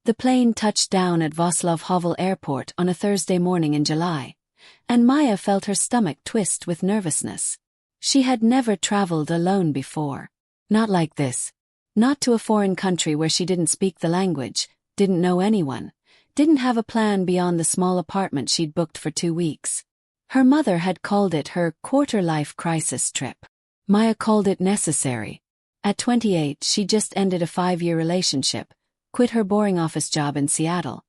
The plane touched down at Václav Havel Airport on a Thursday morning in July, and Maya felt her stomach twist with nervousness. She had never traveled alone before. Not like this. Not to a foreign country where she didn't speak the language, didn't know anyone, didn't have a plan beyond the small apartment she'd booked for 2 weeks. Her mother had called it her quarter-life crisis trip. Maya called it necessary. At 28, she just ended a 5-year relationship, quit her boring office job in Seattle,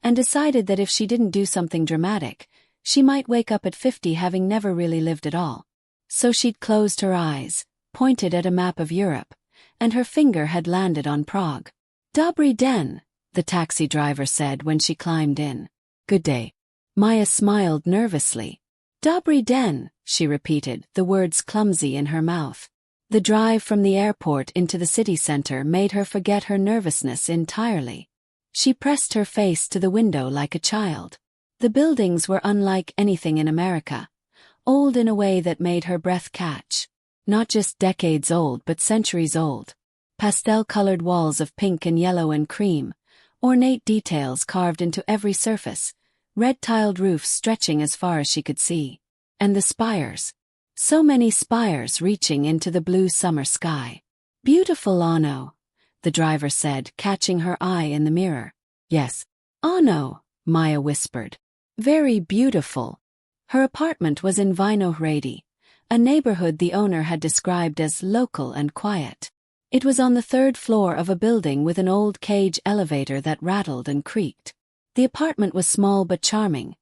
and decided that if she didn't do something dramatic, she might wake up at 50 having never really lived at all. So she'd closed her eyes, pointed at a map of Europe, and her finger had landed on Prague. "Dobry den," the taxi driver said when she climbed in. "Good day." Maya smiled nervously. "Dobry den," she repeated, the words clumsy in her mouth. The drive from the airport into the city center made her forget her nervousness entirely. She pressed her face to the window like a child. The buildings were unlike anything in America, old in a way that made her breath catch. Not just decades old but centuries old. Pastel-colored walls of pink and yellow and cream, ornate details carved into every surface, red-tiled roofs stretching as far as she could see. And the spires. So many spires reaching into the blue summer sky. "Beautiful, Anno," the driver said, catching her eye in the mirror. "Yes, Anno," Maya whispered. "Very beautiful." Her apartment was in Vinohrady, a neighborhood the owner had described as local and quiet. It was on the 3rd floor of a building with an old cage elevator that rattled and creaked. The apartment was small but charming.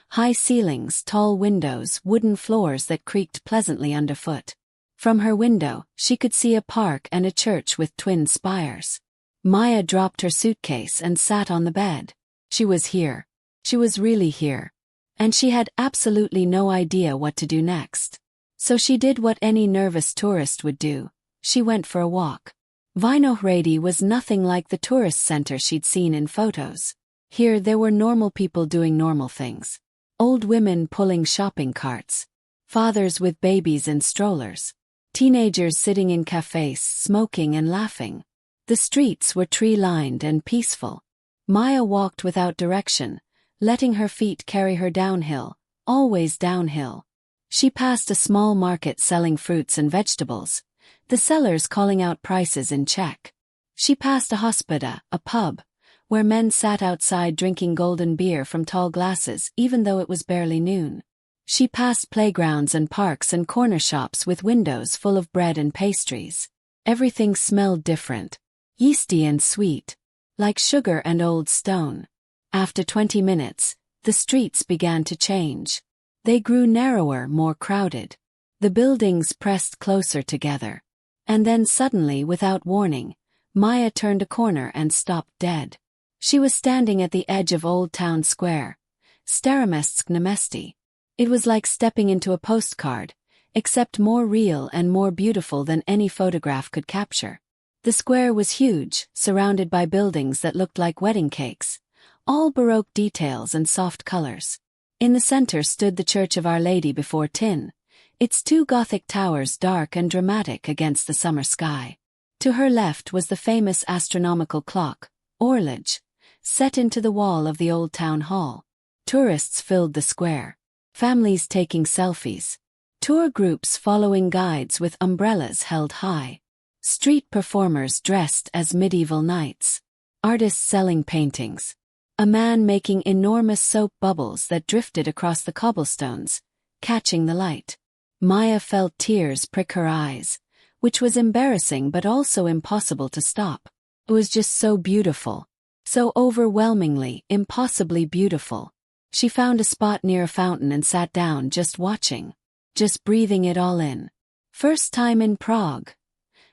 High ceilings, tall windows, wooden floors that creaked pleasantly underfoot. From her window, she could see a park and a church with twin spires. Maya dropped her suitcase and sat on the bed. She was here. She was really here. And she had absolutely no idea what to do next. So she did what any nervous tourist would do. She went for a walk. Vinohrady was nothing like the tourist center she'd seen in photos. Here there were normal people doing normal things. Old women pulling shopping carts. Fathers with babies in strollers. Teenagers sitting in cafes, smoking and laughing. The streets were tree-lined and peaceful. Maya walked without direction, letting her feet carry her downhill, always downhill. She passed a small market selling fruits and vegetables, the sellers calling out prices in Czech. She passed a hospoda, a pub, where men sat outside drinking golden beer from tall glasses even though it was barely noon. She passed playgrounds and parks and corner shops with windows full of bread and pastries. Everything smelled different, yeasty and sweet, like sugar and old stone. After 20 minutes, the streets began to change. They grew narrower, more crowded. The buildings pressed closer together. And then suddenly, without warning, Maya turned a corner and stopped dead. She was standing at the edge of Old Town Square, Staromestsk na Mesti. It was like stepping into a postcard, except more real and more beautiful than any photograph could capture. The square was huge, surrounded by buildings that looked like wedding cakes, all Baroque details and soft colors. In the center stood the Church of Our Lady before Tin, its 2 Gothic towers dark and dramatic against the summer sky. To her left was the famous astronomical clock, Orlage, set into the wall of the old town hall. Tourists filled the square. Families taking selfies. Tour groups following guides with umbrellas held high. Street performers dressed as medieval knights. Artists selling paintings. A man making enormous soap bubbles that drifted across the cobblestones, catching the light. Maya felt tears prick her eyes, which was embarrassing but also impossible to stop. It was just so beautiful. So overwhelmingly, impossibly beautiful. She found a spot near a fountain and sat down just watching. Just breathing it all in. "First time in Prague?"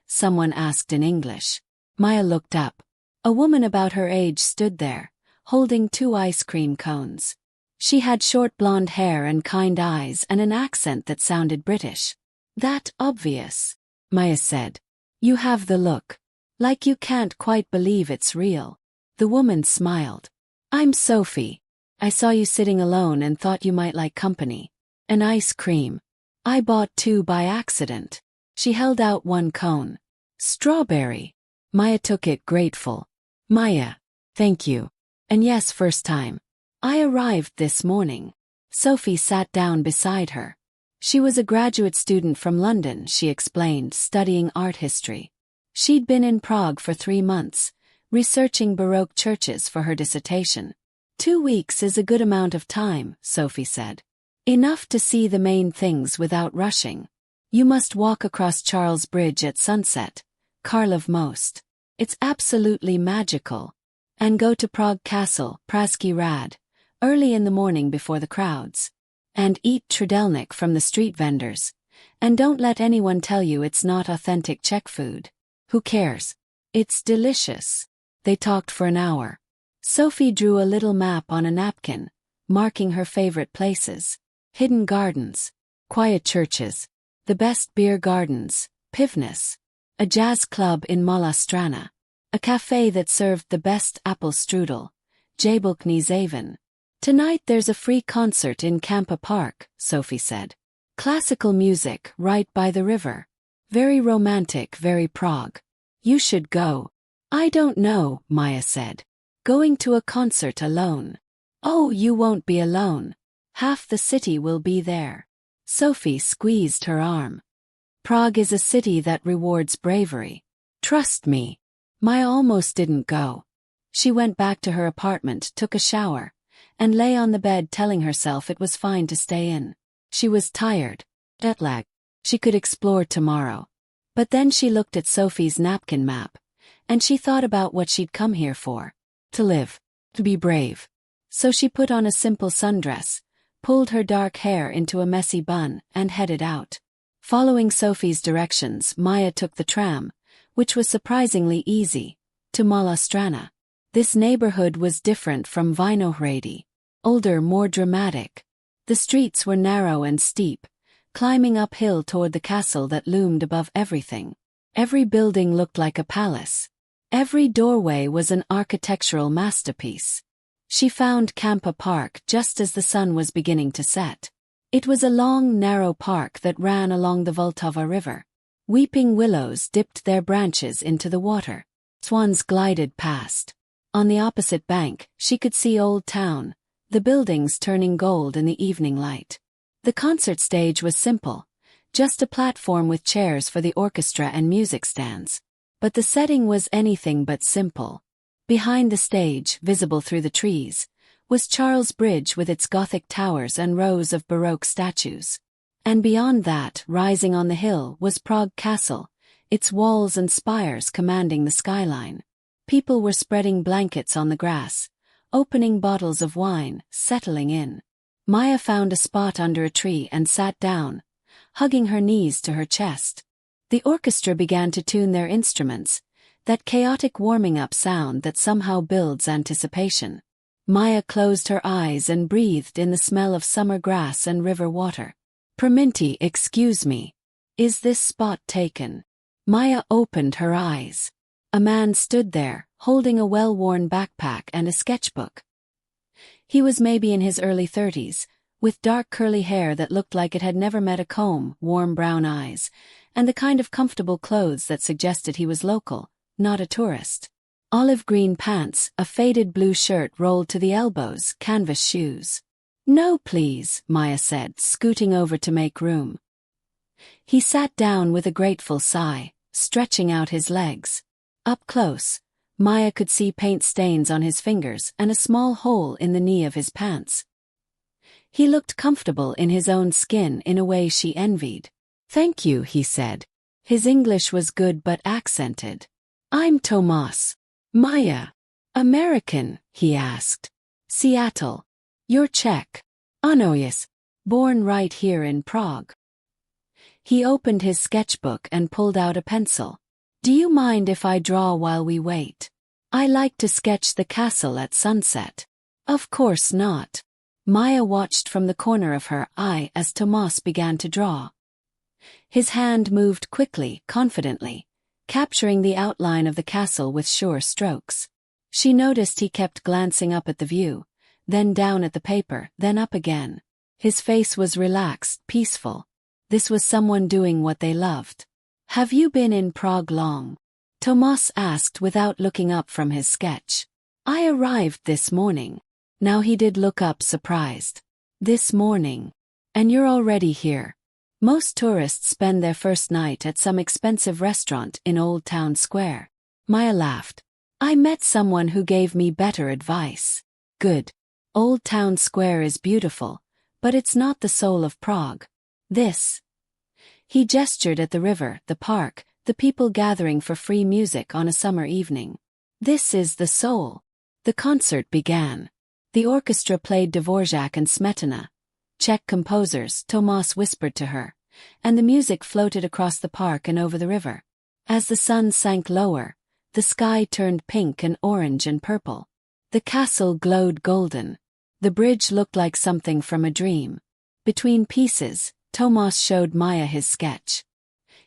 someone asked in English. Maya looked up. A woman about her age stood there, holding 2 ice cream cones. She had short blonde hair and kind eyes and an accent that sounded British. "That obvious," Maya said. "You have the look. Like you can't quite believe it's real." The woman smiled. "I'm Sophie. I saw you sitting alone and thought you might like company. An ice cream. I bought 2 by accident." She held out 1 cone. "Strawberry." Maya took it, grateful. "Maya." Thank you. And yes, first time. I arrived this morning. Sophie sat down beside her. She was a graduate student from London, she explained, studying art history. She'd been in Prague for 3 months, researching Baroque churches for her dissertation. 2 weeks is a good amount of time, Sophie said. Enough to see the main things without rushing. You must walk across Charles Bridge at sunset, Karlov Most. It's absolutely magical. And go to Prague Castle, Pražský hrad, early in the morning before the crowds. And eat trudelník from the street vendors. And don't let anyone tell you it's not authentic Czech food. Who cares? It's delicious. They talked for an hour. Sophie drew a little map on a napkin, marking her favorite places. Hidden gardens, quiet churches, the best beer gardens, pivnice, a jazz club in Malá Strana, a cafe that served the best apple strudel, Jablkný závan. Tonight there's a free concert in Kampa Park, Sophie said. Classical music right by the river. Very romantic, very Prague. You should go. I don't know, Maya said. Going to a concert alone. Oh, you won't be alone. Half the city will be there. Sophie squeezed her arm. Prague is a city that rewards bravery. Trust me. Maya almost didn't go. She went back to her apartment, took a shower, and lay on the bed telling herself it was fine to stay in. She was tired. Jet lag. She could explore tomorrow. But then she looked at Sophie's napkin map, and she thought about what she'd come here for. To live. To be brave. So she put on a simple sundress, pulled her dark hair into a messy bun, and headed out. Following Sophie's directions, Maya took the tram, which was surprisingly easy, to Malá Strana. This neighborhood was different from Vinohrady. Older, more dramatic. The streets were narrow and steep, climbing uphill toward the castle that loomed above everything. Every building looked like a palace. Every doorway was an architectural masterpiece. She found Kampa Park just as the sun was beginning to set. It was a long, narrow park that ran along the Vltava River. Weeping willows dipped their branches into the water. Swans glided past. On the opposite bank, she could see Old Town, the buildings turning gold in the evening light. The concert stage was simple, just a platform with chairs for the orchestra and music stands. But the setting was anything but simple. Behind the stage, visible through the trees, was Charles Bridge with its Gothic towers and rows of Baroque statues. And beyond that, rising on the hill, was Prague Castle, its walls and spires commanding the skyline. People were spreading blankets on the grass, opening bottles of wine, settling in. Maya found a spot under a tree and sat down, hugging her knees to her chest. The orchestra began to tune their instruments, that chaotic warming-up sound that somehow builds anticipation. Maya closed her eyes and breathed in the smell of summer grass and river water. Perminti, excuse me. Is this spot taken? Maya opened her eyes. A man stood there, holding a well-worn backpack and a sketchbook. He was maybe in his early 30s, with dark curly hair that looked like it had never met a comb, warm brown eyes, and the kind of comfortable clothes that suggested he was local, not a tourist. Olive green pants, a faded blue shirt rolled to the elbows, canvas shoes. No please, Maya said, scooting over to make room. He sat down with a grateful sigh, stretching out his legs. Up close, Maya could see paint stains on his fingers and a small hole in the knee of his pants. He looked comfortable in his own skin in a way she envied. Thank you, he said. His English was good but accented. I'm Tomáš. Maya. American, he asked. Seattle. You're Czech. No, yes. Born right here in Prague. He opened his sketchbook and pulled out a pencil. Do you mind if I draw while we wait? I like to sketch the castle at sunset. Of course not. Maya watched from the corner of her eye as Tomáš began to draw. His hand moved quickly, confidently, capturing the outline of the castle with sure strokes. She noticed he kept glancing up at the view, then down at the paper, then up again. His face was relaxed, peaceful. This was someone doing what they loved. Have you been in Prague long? Tomáš asked without looking up from his sketch. I arrived this morning. Now he did look up surprised. This morning. And you're already here. Most tourists spend their first night at some expensive restaurant in Old Town Square. Maya laughed. I met someone who gave me better advice. Good. Old Town Square is beautiful, but it's not the soul of Prague. This. He gestured at the river, the park, the people gathering for free music on a summer evening. This is the soul. The concert began. The orchestra played Dvorak and Smetana, Czech composers, Tomáš whispered to her, and the music floated across the park and over the river. As the sun sank lower, the sky turned pink and orange and purple. The castle glowed golden. The bridge looked like something from a dream. Between pieces, Tomáš showed Maya his sketch.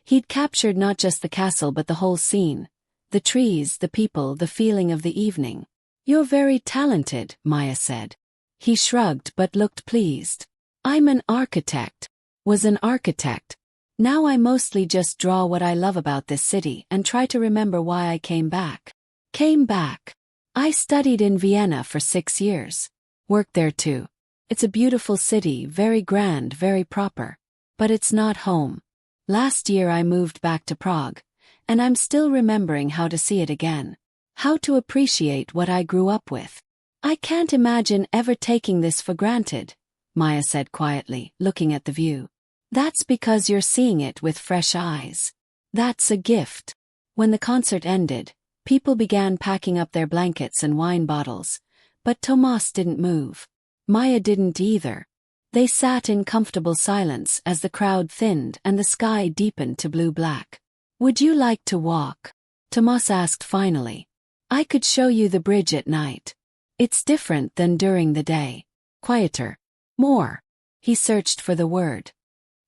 He'd captured not just the castle but the whole scene. The trees, the people, the feeling of the evening. You're very talented, Maya said. He shrugged but looked pleased. I'm an architect. Was an architect. Now I mostly just draw what I love about this city and try to remember why I came back. Came back. I studied in Vienna for 6 years. Worked there too. It's a beautiful city, very grand, very proper. But it's not home. Last year I moved back to Prague, and I'm still remembering how to see it again. How to appreciate what I grew up with. I can't imagine ever taking this for granted, Maya said quietly, looking at the view. That's because you're seeing it with fresh eyes. That's a gift. When the concert ended, people began packing up their blankets and wine bottles, but Tomáš didn't move. Maya didn't either. They sat in comfortable silence as the crowd thinned and the sky deepened to blue-black. Would you like to walk? Tomáš asked finally. I could show you the bridge at night. It's different than during the day. Quieter. More. He searched for the word.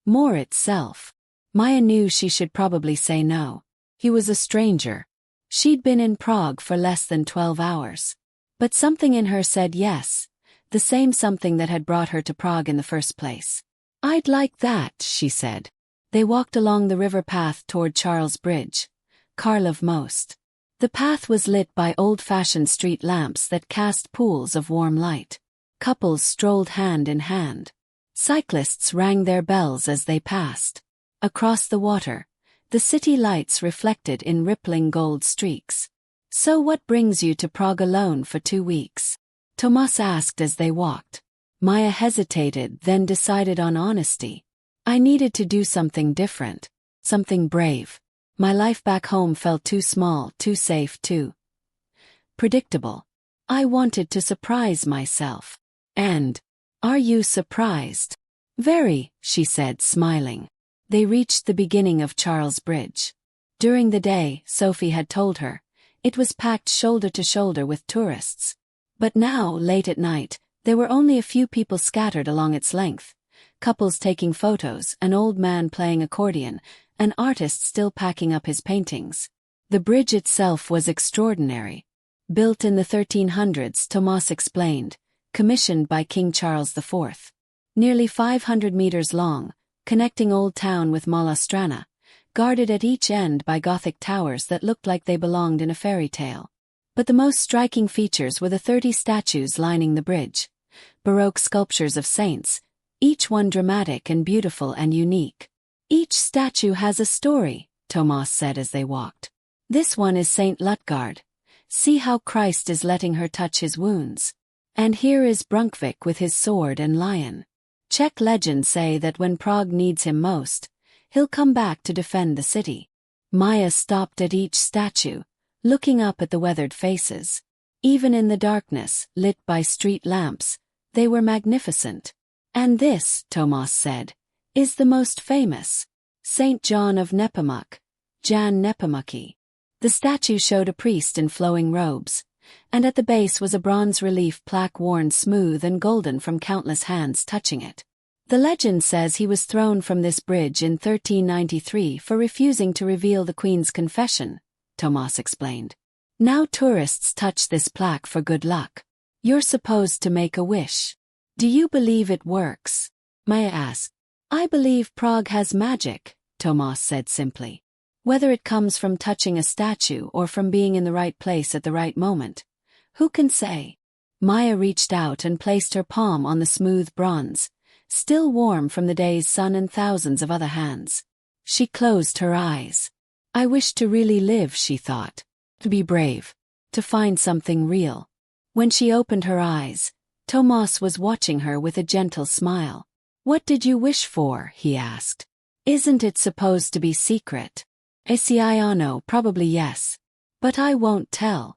More itself. Maya knew she should probably say no. He was a stranger. She'd been in Prague for less than 12 hours. But something in her said yes, the same something that had brought her to Prague in the first place. I'd like that, she said. They walked along the river path toward Charles Bridge. Karlov most. The path was lit by old-fashioned street lamps that cast pools of warm light. Couples strolled hand in hand. Cyclists rang their bells as they passed. Across the water, the city lights reflected in rippling gold streaks. So what brings you to Prague alone for 2 weeks? Tomáš asked as they walked. Maya hesitated, then decided on honesty. I needed to do something different. Something brave. My life back home felt too small, too safe, too predictable. I wanted to surprise myself. And, are you surprised? Very, she said, smiling. They reached the beginning of Charles Bridge. During the day, Sophie had told her, it was packed shoulder to shoulder with tourists. But now, late at night, there were only a few people scattered along its length. Couples taking photos, an old man playing accordion, an artist still packing up his paintings. The bridge itself was extraordinary. Built in the 1300s, Tomáš explained, commissioned by King Charles IV. Nearly 500 meters long, connecting Old Town with Malá Strana, guarded at each end by Gothic towers that looked like they belonged in a fairy tale. But the most striking features were the 30 statues lining the bridge. Baroque sculptures of saints, each one dramatic and beautiful and unique. Each statue has a story, Tomáš said as they walked. This one is Saint Lutgard. See how Christ is letting her touch his wounds. And here is Brunkvik with his sword and lion. Czech legends say that when Prague needs him most, he'll come back to defend the city. Maya stopped at each statue, looking up at the weathered faces. Even in the darkness, lit by street lamps, they were magnificent. And this, Tomáš said, is the most famous. Saint John of Nepomuk, Jan Nepomucki. The statue showed a priest in flowing robes, and at the base was a bronze relief plaque worn smooth and golden from countless hands touching it. The legend says he was thrown from this bridge in 1393 for refusing to reveal the Queen's confession, Tomáš explained. Now tourists touch this plaque for good luck. You're supposed to make a wish. Do you believe it works? Maya asked. I believe Prague has magic, Tomáš said simply. Whether it comes from touching a statue or from being in the right place at the right moment, Who can say? Maya reached out and placed her palm on the smooth bronze, still warm from the day's sun and thousands of other hands. She closed her eyes. I wish to really live, she thought. To be brave. To find something real. When she opened her eyes, Tomáš was watching her with a gentle smile. What did you wish for? He asked. Isn't it supposed to be secret? Asiano, probably yes. But I won't tell.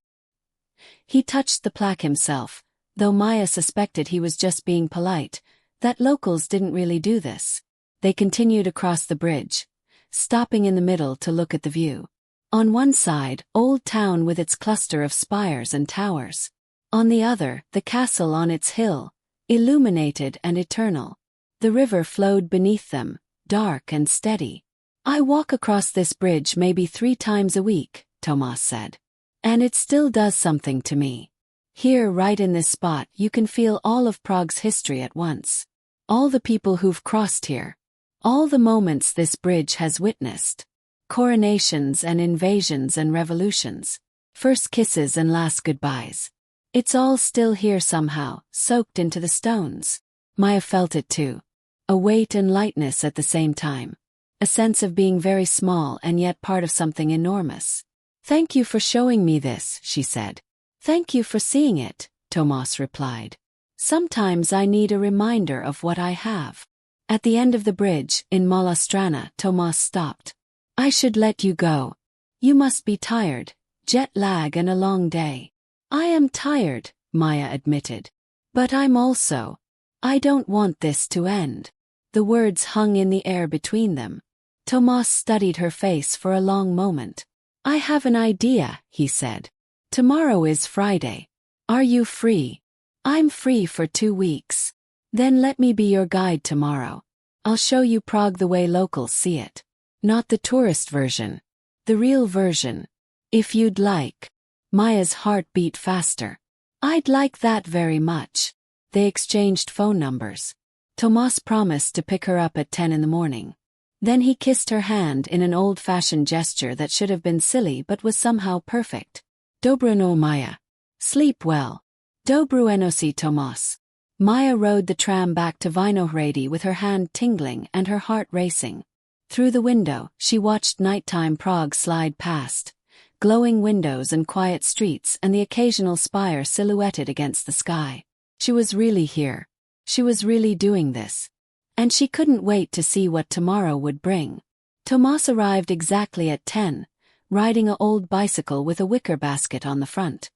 He touched the plaque himself, though Maya suspected he was just being polite, that locals didn't really do this. They continued across the bridge, stopping in the middle to look at the view. On one side, Old Town with its cluster of spires and towers. On the other, the castle on its hill, illuminated and eternal. The river flowed beneath them, dark and steady. I walk across this bridge maybe 3 times a week, Tomáš said. And it still does something to me. Here, right in this spot, you can feel all of Prague's history at once. All the people who've crossed here. All the moments this bridge has witnessed. Coronations and invasions and revolutions. First kisses and last goodbyes. It's all still here somehow, soaked into the stones. Maya felt it too. A weight and lightness at the same time. A sense of being very small and yet part of something enormous. Thank you for showing me this, she said. Thank you for seeing it, Tomáš replied. Sometimes I need a reminder of what I have. At the end of the bridge, in Malá Strana, Tomáš stopped. I should let you go. You must be tired, jet lag and a long day. I am tired, Maya admitted. But I'm also. I don't want this to end. The words hung in the air between them. Tomáš studied her face for a long moment. I have an idea, he said. Tomorrow is Friday. Are you free? I'm free for 2 weeks. Then let me be your guide tomorrow. I'll show you Prague the way locals see it. Not the tourist version. The real version. If you'd like. Maya's heart beat faster. I'd like that very much. They exchanged phone numbers. Tomáš promised to pick her up at 10 in the morning. Then he kissed her hand in an old-fashioned gesture that should have been silly but was somehow perfect. Dobré no, Maya. Sleep well. Dobré noci, Tomáš. Maya rode the tram back to Vinohrady with her hand tingling and her heart racing. Through the window, she watched nighttime Prague slide past. Glowing windows and quiet streets and the occasional spire silhouetted against the sky. She was really here. She was really doing this. And she couldn't wait to see what tomorrow would bring. Tomáš arrived exactly at 10, riding an old bicycle with a wicker basket on the front.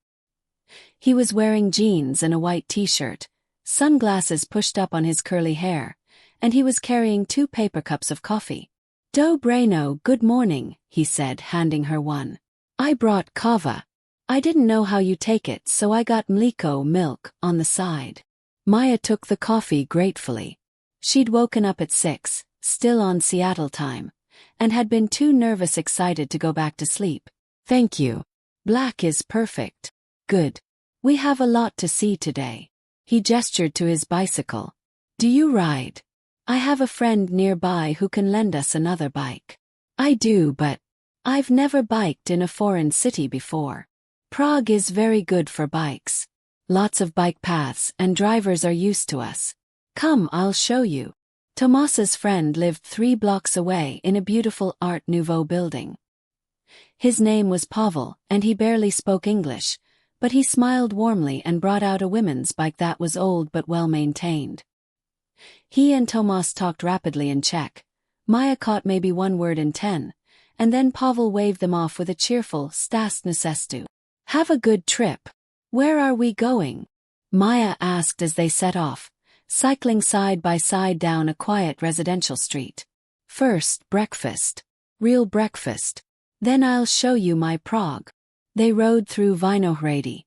He was wearing jeans and a white t-shirt, sunglasses pushed up on his curly hair, and he was carrying 2 paper cups of coffee. Dobré no, good morning, he said, handing her one. I brought kava. I didn't know how you take it, so I got mlíko, milk, on the side. Maya took the coffee gratefully. She'd woken up at 6, still on Seattle time, and had been too nervous excited to go back to sleep. Thank you. Black is perfect. Good. We have a lot to see today. He gestured to his bicycle. Do you ride? I have a friend nearby who can lend us another bike. I do, but I've never biked in a foreign city before. Prague is very good for bikes. Lots of bike paths and drivers are used to us. Come, I'll show you. Tomáš's friend lived 3 blocks away in a beautiful Art Nouveau building. His name was Pavel, and he barely spoke English, but he smiled warmly and brought out a women's bike that was old but well-maintained. He and Tomáš talked rapidly in Czech. Maya caught maybe 1 word in 10, and then Pavel waved them off with a cheerful "Stas na cestu." Have a good trip. Where are we going? Maya asked as they set off, cycling side by side down a quiet residential street. First, breakfast. Real breakfast. Then I'll show you my Prague. They rode through Vinohrady,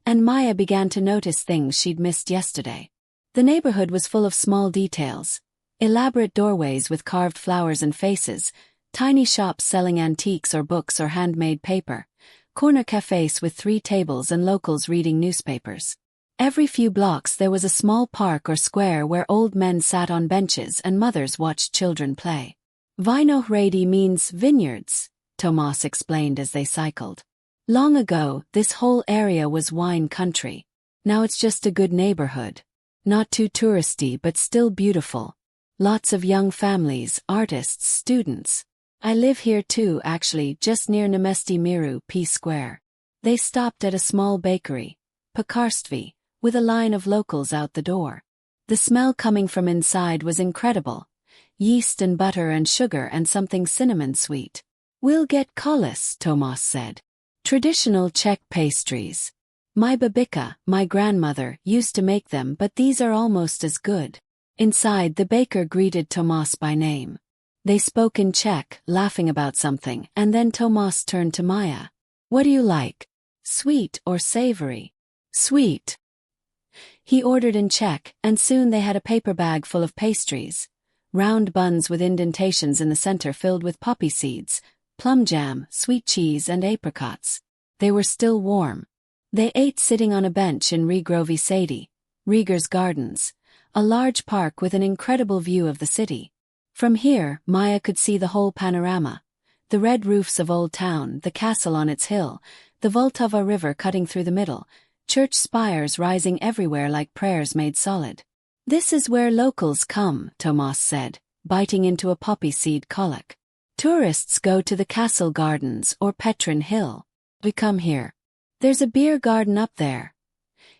and Maya began to notice things she'd missed yesterday. The neighborhood was full of small details. Elaborate doorways with carved flowers and faces, tiny shops selling antiques or books or handmade paper, corner cafes with 3 tables and locals reading newspapers. Every few blocks there was a small park or square where old men sat on benches and mothers watched children play. Vinohrady means vineyards, Tomáš explained as they cycled. Long ago, this whole area was wine country. Now it's just a good neighborhood. Not too touristy but still beautiful. Lots of young families, artists, students. I live here too actually, just near Nemesti Miru, P Square. They stopped at a small bakery, Pekarství, with a line of locals out the door. The smell coming from inside was incredible. Yeast and butter and sugar and something cinnamon sweet. We'll get kolis, Tomáš said. Traditional Czech pastries. My babika, my grandmother, used to make them, but these are almost as good. Inside, the baker greeted Tomáš by name. They spoke in Czech, laughing about something, and then Tomáš turned to Maya. What do you like? Sweet or savory? Sweet. He ordered in Czech, and soon they had a paper bag full of pastries. Round buns with indentations in the center filled with poppy seeds, plum jam, sweet cheese and apricots. They were still warm. They ate sitting on a bench in Rigrovi Sady, Rieger's Gardens, a large park with an incredible view of the city. From here, Maya could see the whole panorama. The red roofs of Old Town, the castle on its hill, the Vltava River cutting through the middle, church spires rising everywhere like prayers made solid. This is where locals come, Tomáš said, biting into a poppy seed kolak. Tourists go to the castle gardens or Petrin Hill. We come here. There's a beer garden up there.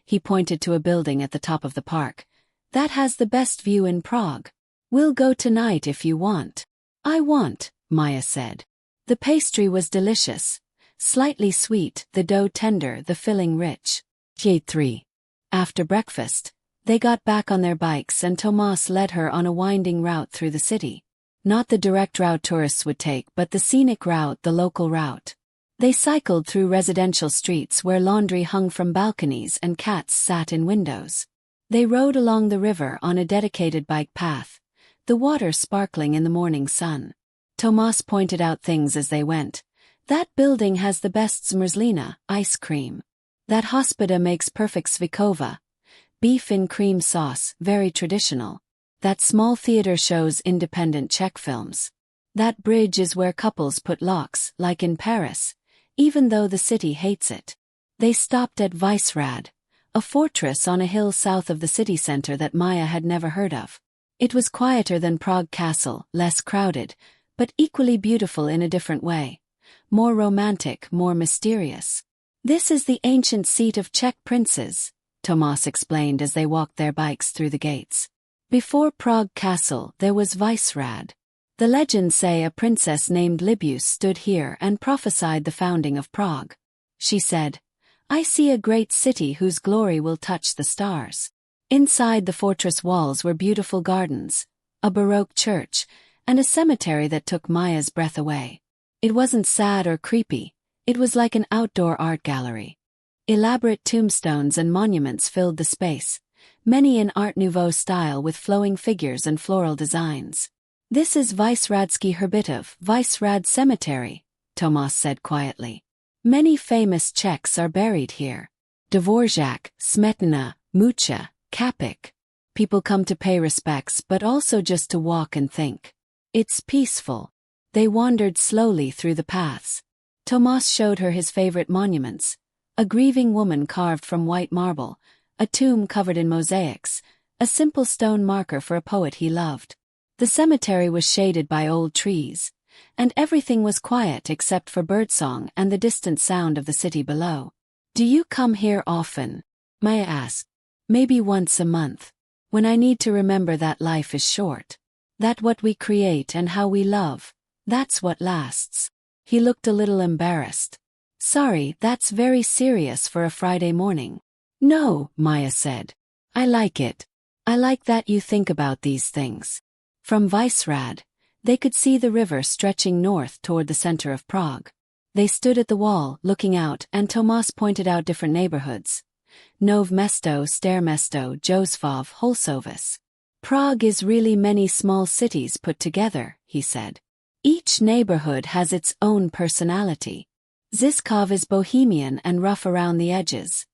He pointed to a building at the top of the park. That has the best view in Prague. We'll go tonight if you want. I want, Maya said. The pastry was delicious. Slightly sweet, the dough tender, the filling rich. 3. After breakfast, they got back on their bikes and Tomáš led her on a winding route through the city. Not the direct route tourists would take, but the scenic route, the local route. They cycled through residential streets where laundry hung from balconies and cats sat in windows. They rode along the river on a dedicated bike path, the water sparkling in the morning sun. Tomáš pointed out things as they went. That building has the best zmrzlina, ice cream. That hospoda makes perfect svikova, beef in cream sauce, very traditional. That small theater shows independent Czech films. That bridge is where couples put locks, like in Paris, even though the city hates it. They stopped at Vyšehrad, a fortress on a hill south of the city center that Maya had never heard of. It was quieter than Prague Castle, less crowded, but equally beautiful in a different way. More romantic, more mysterious. This is the ancient seat of Czech princes, Tomáš explained as they walked their bikes through the gates. Before Prague Castle, there was Vyšehrad. The legends say a princess named Libuš stood here and prophesied the founding of Prague. She said, I see a great city whose glory will touch the stars. Inside the fortress walls were beautiful gardens, a Baroque church, and a cemetery that took Maya's breath away. It wasn't sad or creepy, it was like an outdoor art gallery. Elaborate tombstones and monuments filled the space, many in Art Nouveau style with flowing figures and floral designs. This is Vyšehradsky Hřbitov, Vyšehrad Cemetery, Tomáš said quietly. Many famous Czechs are buried here. Dvořák, Smetana, Mucha, Kapik. People come to pay respects but also just to walk and think. It's peaceful. They wandered slowly through the paths. Tomáš showed her his favorite monuments. A grieving woman carved from white marble, a tomb covered in mosaics, a simple stone marker for a poet he loved. The cemetery was shaded by old trees, and everything was quiet except for birdsong and the distant sound of the city below. Do you come here often? Maya asked. Maybe once a month. When I need to remember that life is short. That what we create and how we love, that's what lasts. He looked a little embarrassed. Sorry, that's very serious for a Friday morning. No, Maya said. I like it. I like that you think about these things. From Vyšehrad, they could see the river stretching north toward the center of Prague. They stood at the wall, looking out, and Tomáš pointed out different neighborhoods. Nové Mesto, Staré Mesto, Josefov, Holsovis. Prague is really many small cities put together, he said. Each neighborhood has its own personality. Žižkov is bohemian and rough around the edges.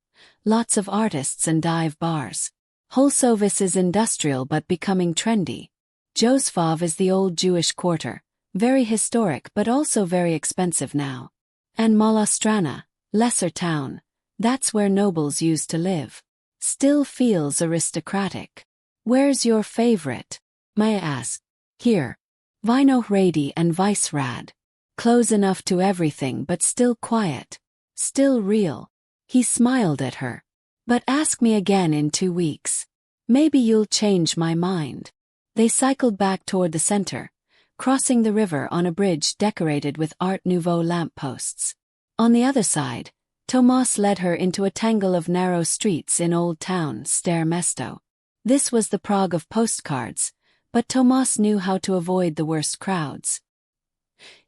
Lots of artists and dive bars. Holsovis is industrial but becoming trendy. Josefov is the old Jewish quarter, very historic but also very expensive now. And Malá Strana, Lesser town. That's where nobles used to live. Still feels aristocratic. Where's your favorite? Maya asked. Here. Vinohrady and Vicerad. Close enough to everything but still quiet. Still real. He smiled at her. But ask me again in 2 weeks. Maybe you'll change my mind. They cycled back toward the center, crossing the river on a bridge decorated with Art Nouveau lampposts. On the other side, Tomáš led her into a tangle of narrow streets in Old Town, Staré Mesto. This was the Prague of postcards, but Tomáš knew how to avoid the worst crowds.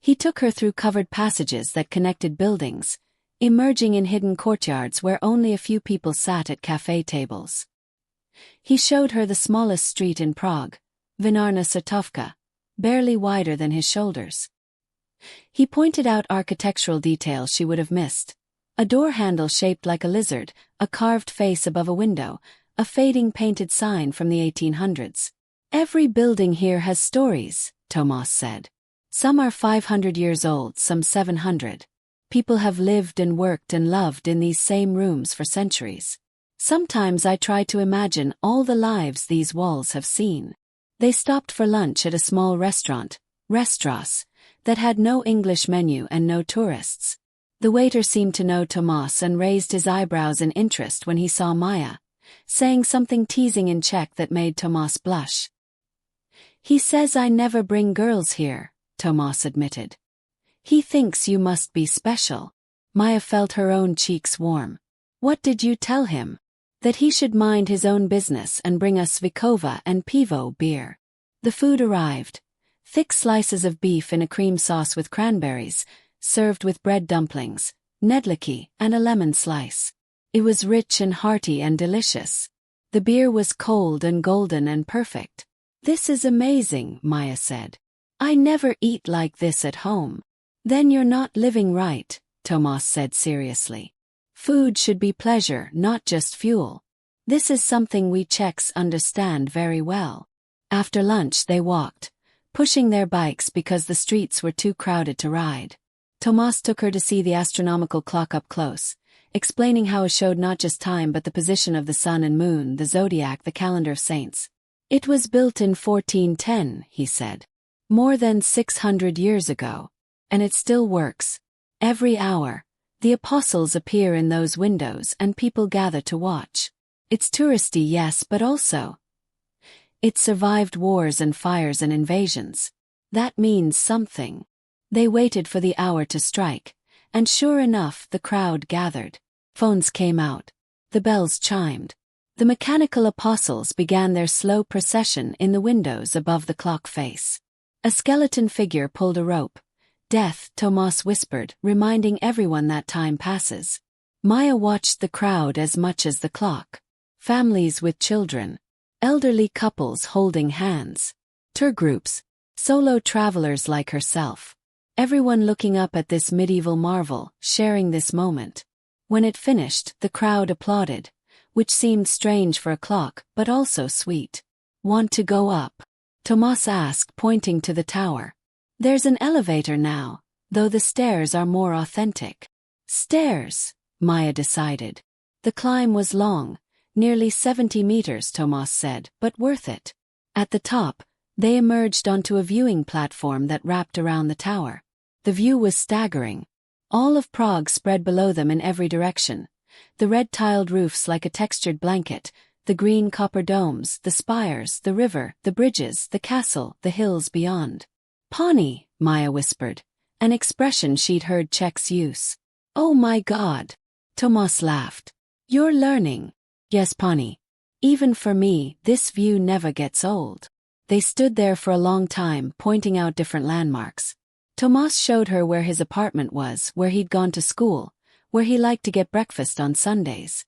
He took her through covered passages that connected buildings, emerging in hidden courtyards where only a few people sat at cafe tables. He showed her the smallest street in Prague, Vinarna Satovka, barely wider than his shoulders. He pointed out architectural details she would have missed. A door handle shaped like a lizard, a carved face above a window, a fading painted sign from the 1800s. Every building here has stories, Tomáš said. Some are 500 years old, some 700. People have lived and worked and loved in these same rooms for centuries. Sometimes I try to imagine all the lives these walls have seen. They stopped for lunch at a small restaurant, Restras, that had no English menu and no tourists. The waiter seemed to know Tomáš and raised his eyebrows in interest when he saw Maya, saying something teasing in Czech that made Tomáš blush. He says I never bring girls here, Tomáš admitted. He thinks you must be special. Maya felt her own cheeks warm. What did you tell him? That he should mind his own business and bring us Vikova and Pivo beer. The food arrived. Thick slices of beef in a cream sauce with cranberries, served with bread dumplings, nedliki, and a lemon slice. It was rich and hearty and delicious. The beer was cold and golden and perfect. This is amazing, Maya said. I never eat like this at home. Then you're not living right, Tomáš said seriously. Food should be pleasure, not just fuel. This is something we Czechs understand very well. After lunch they walked, pushing their bikes because the streets were too crowded to ride. Tomáš took her to see the astronomical clock up close, explaining how it showed not just time but the position of the sun and moon, the zodiac, the calendar of saints. It was built in 1410, he said. More than 600 years ago. And it still works. Every hour, the apostles appear in those windows and people gather to watch. It's touristy, yes, but also it survived wars and fires and invasions. That means something. They waited for the hour to strike, and sure enough the crowd gathered. Phones came out. The bells chimed. The mechanical apostles began their slow procession in the windows above the clock face. A skeleton figure pulled a rope. Death, Tomáš whispered, reminding everyone that time passes. Maya watched the crowd as much as the clock. Families with children. Elderly couples holding hands. Tour groups. Solo travelers like herself. Everyone looking up at this medieval marvel, sharing this moment. When it finished, the crowd applauded, which seemed strange for a clock, but also sweet. Want to go up? Tomáš asked, pointing to the tower. There's an elevator now, though the stairs are more authentic. Stairs, Maya decided. The climb was long, nearly 70 meters, Tomáš said, but worth it. At the top, they emerged onto a viewing platform that wrapped around the tower. The view was staggering. All of Prague spread below them in every direction. The red-tiled roofs like a textured blanket, the green copper domes, the spires, the river, the bridges, the castle, the hills beyond. Pani, Maya whispered, an expression she'd heard Czechs use. Oh my God. Tomáš laughed. You're learning. Yes, Pani. Even for me, this view never gets old. They stood there for a long time, pointing out different landmarks. Tomáš showed her where his apartment was, where he'd gone to school, where he liked to get breakfast on Sundays.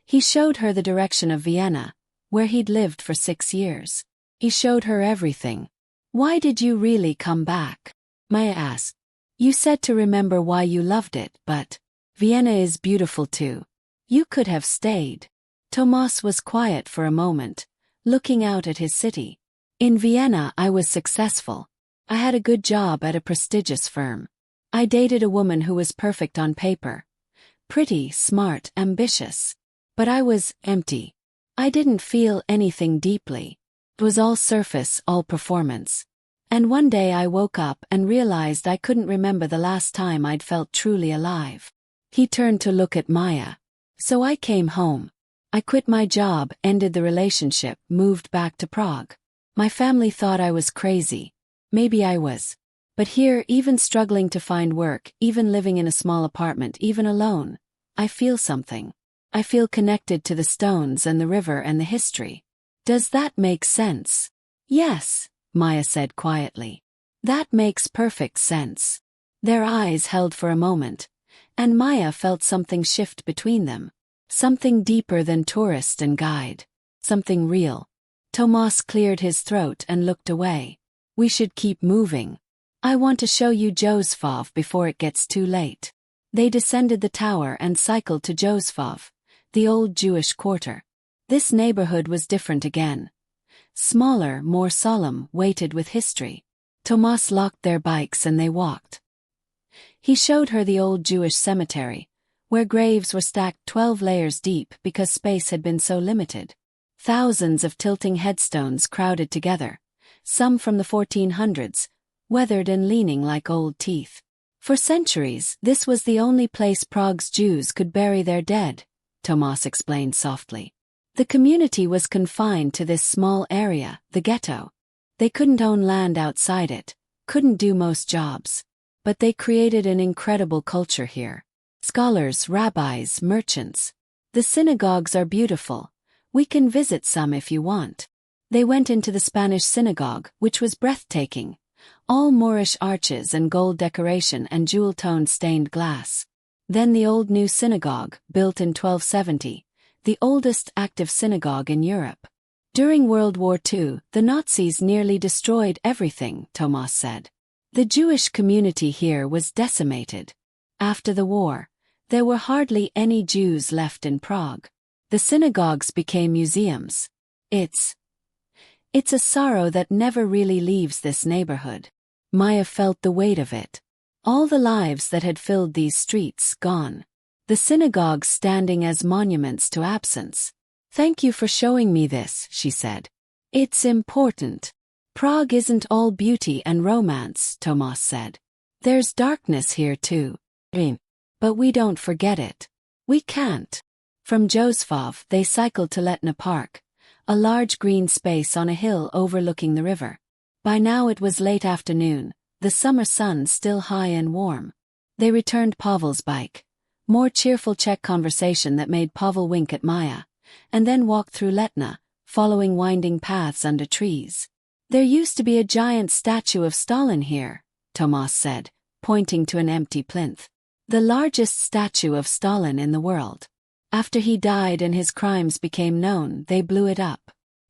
He showed her the direction of Vienna, where he'd lived for 6 years. He showed her everything. Why did you really come back? Maya asked. You said to remember why you loved it, but Vienna is beautiful too. You could have stayed. Tomáš was quiet for a moment, looking out at his city. In Vienna I was successful. I had a good job at a prestigious firm. I dated a woman who was perfect on paper, Pretty, smart, ambitious. But I was empty. I didn't feel anything deeply. It was all surface, all performance. And one day I woke up and realized I couldn't remember the last time I'd felt truly alive. He turned to look at Maya. So I came home. I quit my job, ended the relationship, moved back to Prague. My family thought I was crazy. Maybe I was. But here, even struggling to find work, even living in a small apartment, even alone, I feel something. I feel connected to the stones and the river and the history. Does that make sense? Yes, Maya said quietly. That makes perfect sense. Their eyes held for a moment, and Maya felt something shift between them. Something deeper than tourist and guide. Something real. Tomáš cleared his throat and looked away. We should keep moving. I want to show you József before it gets too late. They descended the tower and cycled to József, the old Jewish quarter. This neighborhood was different again. Smaller, more solemn, weighted with history. Tomáš locked their bikes and they walked. He showed her the old Jewish cemetery, where graves were stacked 12 layers deep because space had been so limited. Thousands of tilting headstones crowded together, some from the 1400s, weathered and leaning like old teeth. For centuries, this was the only place Prague's Jews could bury their dead, Tomáš explained softly. The community was confined to this small area, the ghetto. They couldn't own land outside it, couldn't do most jobs. But they created an incredible culture here. Scholars, rabbis, merchants. The synagogues are beautiful. We can visit some if you want. They went into the Spanish synagogue, which was breathtaking. All Moorish arches and gold decoration and jewel-toned stained glass. Then the old new synagogue, built in 1270, the oldest active synagogue in Europe. During World War II, the Nazis nearly destroyed everything, Tomáš said. The Jewish community here was decimated. After the war, there were hardly any Jews left in Prague. The synagogues became museums. It's a sorrow that never really leaves this neighborhood. Maya felt the weight of it. All the lives that had filled these streets gone. The synagogues standing as monuments to absence. Thank you for showing me this, she said. It's important. Prague isn't all beauty and romance, Tomáš said. There's darkness here too. But we don't forget it. We can't. From József they cycled to Letná Park, a large green space on a hill overlooking the river. By now it was late afternoon, the summer sun still high and warm. They returned Pavel's bike. More cheerful Czech conversation that made Pavel wink at Maya, and then walked through Letná, following winding paths under trees. There used to be a giant statue of Stalin here, Tomáš said, pointing to an empty plinth. The largest statue of Stalin in the world. After he died and his crimes became known, they blew it up.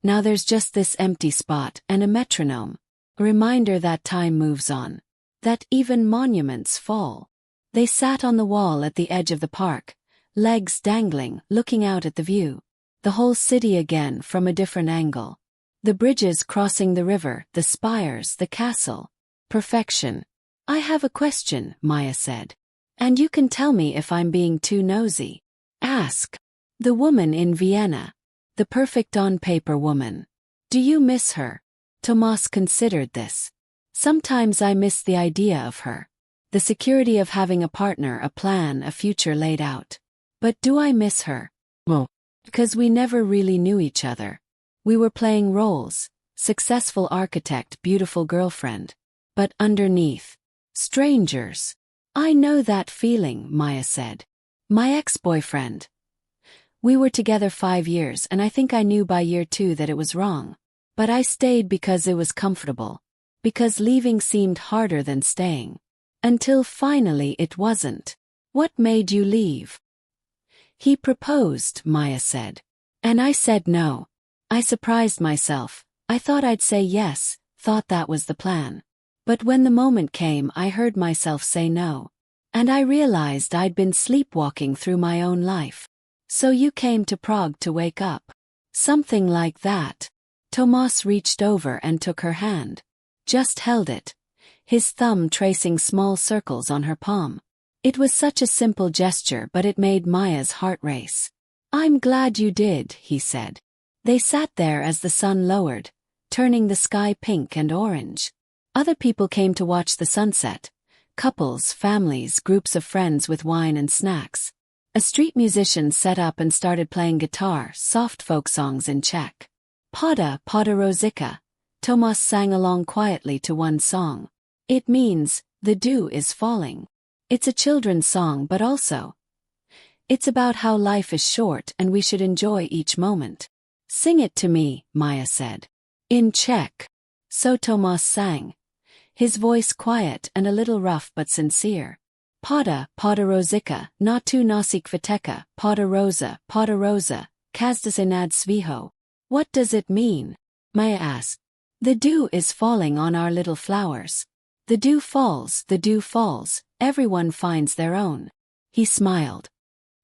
Now there's just this empty spot and a metronome. A reminder that time moves on. That even monuments fall. They sat on the wall at the edge of the park, legs dangling, looking out at the view. The whole city again from a different angle. The bridges crossing the river, the spires, the castle. Perfection. I have a question, Maya said. And you can tell me if I'm being too nosy. Ask. The woman in Vienna. The perfect on-paper woman. Do you miss her? Tomáš considered this. Sometimes I miss the idea of her. The security of having a partner, a plan, a future laid out. But do I miss her? Well, because we never really knew each other. We were playing roles. Successful architect, beautiful girlfriend. But underneath. Strangers. I know that feeling, Maya said. My ex-boyfriend. We were together 5 years and I think I knew by year 2 that it was wrong. But I stayed because it was comfortable. Because leaving seemed harder than staying. Until finally it wasn't. What made you leave? He proposed, Maya said. And I said no. I surprised myself. I thought I'd say yes, thought that was the plan. But when the moment came I heard myself say no. And I realized I'd been sleepwalking through my own life. So you came to Prague to wake up. Something like that. Tomáš reached over and took her hand. Just held it. His thumb tracing small circles on her palm. It was such a simple gesture, but it made Maya's heart race. "I'm glad you did," he said. They sat there as the sun lowered, turning the sky pink and orange. Other people came to watch the sunset. Couples, families, groups of friends with wine and snacks. A street musician set up and started playing guitar, soft folk songs in Czech. Pada, pada Rosika. Tomáš sang along quietly to one song. It means, the dew is falling. It's a children's song, but also, it's about how life is short and we should enjoy each moment. "Sing it to me," Maya said. In Czech. So Tomáš sang. His voice quiet and a little rough but sincere. "Pada, pada Rosika, na tu nosík viteka, pada rosa, kazda se nad sviho." What does it mean? Maya asked. The dew is falling on our little flowers. The dew falls, everyone finds their own. He smiled.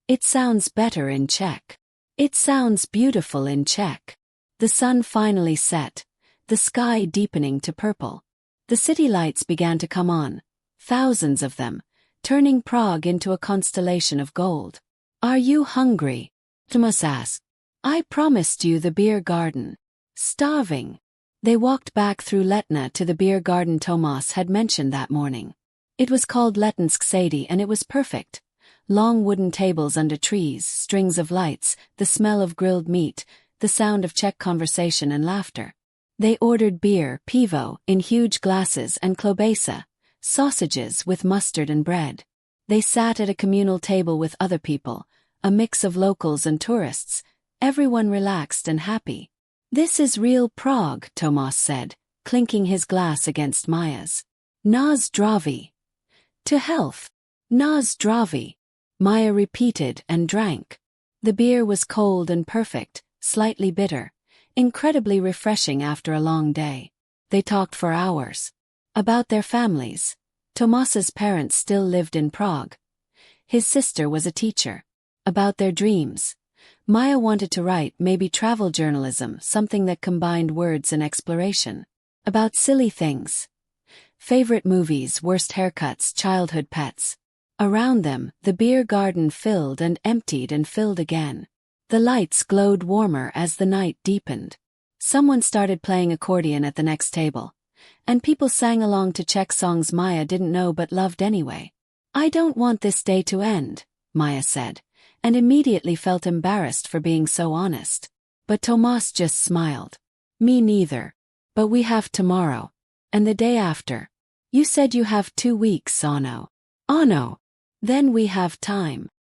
It sounds better in Czech. It sounds beautiful in Czech. The sun finally set, the sky deepening to purple. The city lights began to come on, thousands of them, turning Prague into a constellation of gold. "Are you hungry?" Tomáš asked. "I promised you the beer garden." "Starving." They walked back through Letna to the beer garden Tomáš had mentioned that morning. It was called Letensk Sady and it was perfect. Long wooden tables under trees, strings of lights, the smell of grilled meat, the sound of Czech conversation and laughter. They ordered beer, pivo, in huge glasses and klobasa, sausages with mustard and bread. They sat at a communal table with other people, a mix of locals and tourists, everyone relaxed and happy. "This is real Prague," Tomáš said, clinking his glass against Maya's. "Na zdraví." "To health." "Na zdraví." Maya repeated and drank. The beer was cold and perfect, slightly bitter, incredibly refreshing after a long day. They talked for hours. About their families. Tomáš's parents still lived in Prague. His sister was a teacher. About their dreams. Maya wanted to write maybe travel journalism, something that combined words and exploration. About silly things. Favorite movies, worst haircuts, childhood pets. Around them, the beer garden filled and emptied and filled again. The lights glowed warmer as the night deepened. Someone started playing accordion at the next table. And people sang along to Czech songs Maya didn't know but loved anyway. "I don't want this day to end," Maya said, and immediately felt embarrassed for being so honest. But Tomáš just smiled. "Me neither. But we have tomorrow. And the day after. You said you have 2 weeks, Ono." "Ono. Then we have time."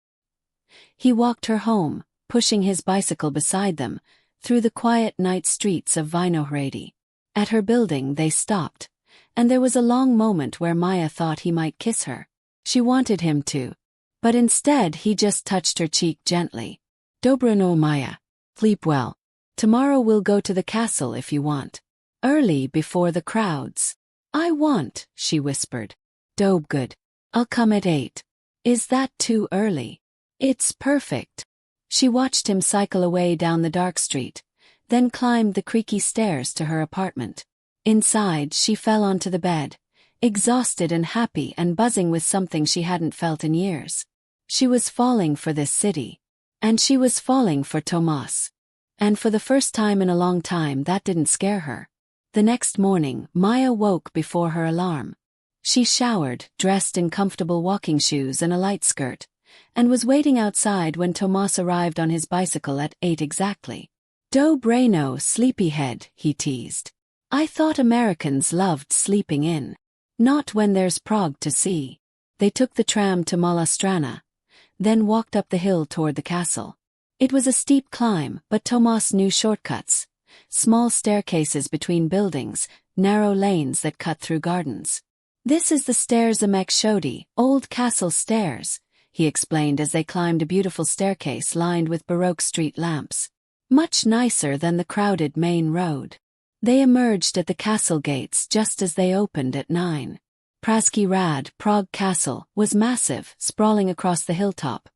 He walked her home, pushing his bicycle beside them, through the quiet night streets of Vinohrady. At her building they stopped, and there was a long moment where Maya thought he might kiss her. She wanted him to. But instead he just touched her cheek gently. "Dobro no, Maya. Sleep well. Tomorrow we'll go to the castle if you want. Early before the crowds." "I want," she whispered. "Dob good. I'll come at 8. "Is that too early?" "It's perfect." She watched him cycle away down the dark street, then climbed the creaky stairs to her apartment. Inside, she fell onto the bed, exhausted and happy and buzzing with something she hadn't felt in years. She was falling for this city. And she was falling for Tomáš. And for the first time in a long time that didn't scare her. The next morning, Maya woke before her alarm. She showered, dressed in comfortable walking shoes and a light skirt, and was waiting outside when Tomáš arrived on his bicycle at 8 exactly. "Dobrano, sleepyhead," he teased. "I thought Americans loved sleeping in. Not when there's Prague to see." They took the tram to Malá Strana, then walked up the hill toward the castle. It was a steep climb, but Tomáš knew shortcuts. Small staircases between buildings, narrow lanes that cut through gardens. "This is the stairs Amek Shodi, old castle stairs," he explained as they climbed a beautiful staircase lined with Baroque street lamps. Much nicer than the crowded main road. They emerged at the castle gates just as they opened at 9. Pražský Rad, Prague Castle, was massive, sprawling across the hilltop.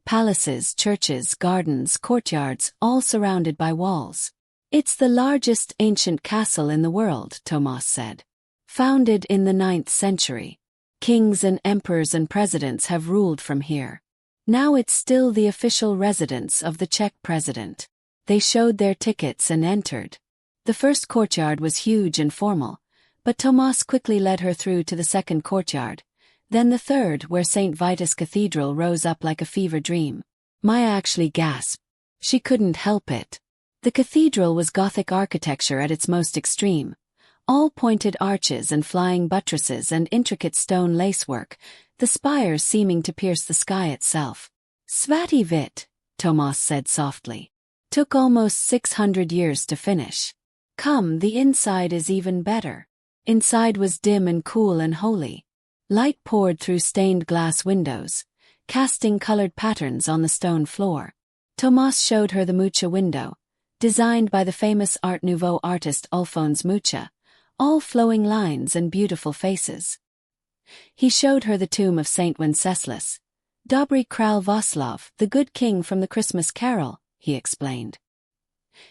Palaces, churches, gardens, courtyards, all surrounded by walls. "It's the largest ancient castle in the world," Tomáš said. "Founded in the 9th century. Kings and emperors and presidents have ruled from here. Now it's still the official residence of the Czech president. They showed their tickets and entered. The first courtyard was huge and formal, but Tomáš quickly led her through to the second courtyard, then the third where St. Vitus Cathedral rose up like a fever dream. Maya actually gasped. She couldn't help it. The cathedral was Gothic architecture at its most extreme. All pointed arches and flying buttresses and intricate stone lacework, the spires seeming to pierce the sky itself. Svati Vit, Tomáš said softly. Took almost 600 years to finish. Come, the inside is even better. Inside was dim and cool and holy. Light poured through stained glass windows, casting colored patterns on the stone floor. Tomáš showed her the Mucha window, designed by the famous Art Nouveau artist Alphonse Mucha, all flowing lines and beautiful faces. He showed her the tomb of Saint Wenceslas. Dobry Král Václav, the good king from the Christmas Carol, he explained.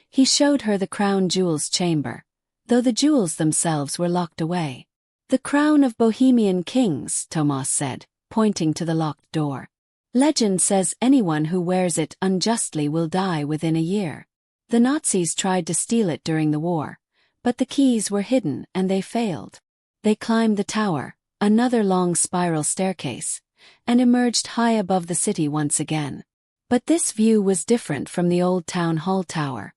He showed her the crown jewels chamber, though the jewels themselves were locked away. The crown of Bohemian kings, Tomáš said, pointing to the locked door. Legend says anyone who wears it unjustly will die within a year. The Nazis tried to steal it during the war, but the keys were hidden and they failed. They climbed the tower, another long spiral staircase, and emerged high above the city once again. But this view was different from the old town hall tower.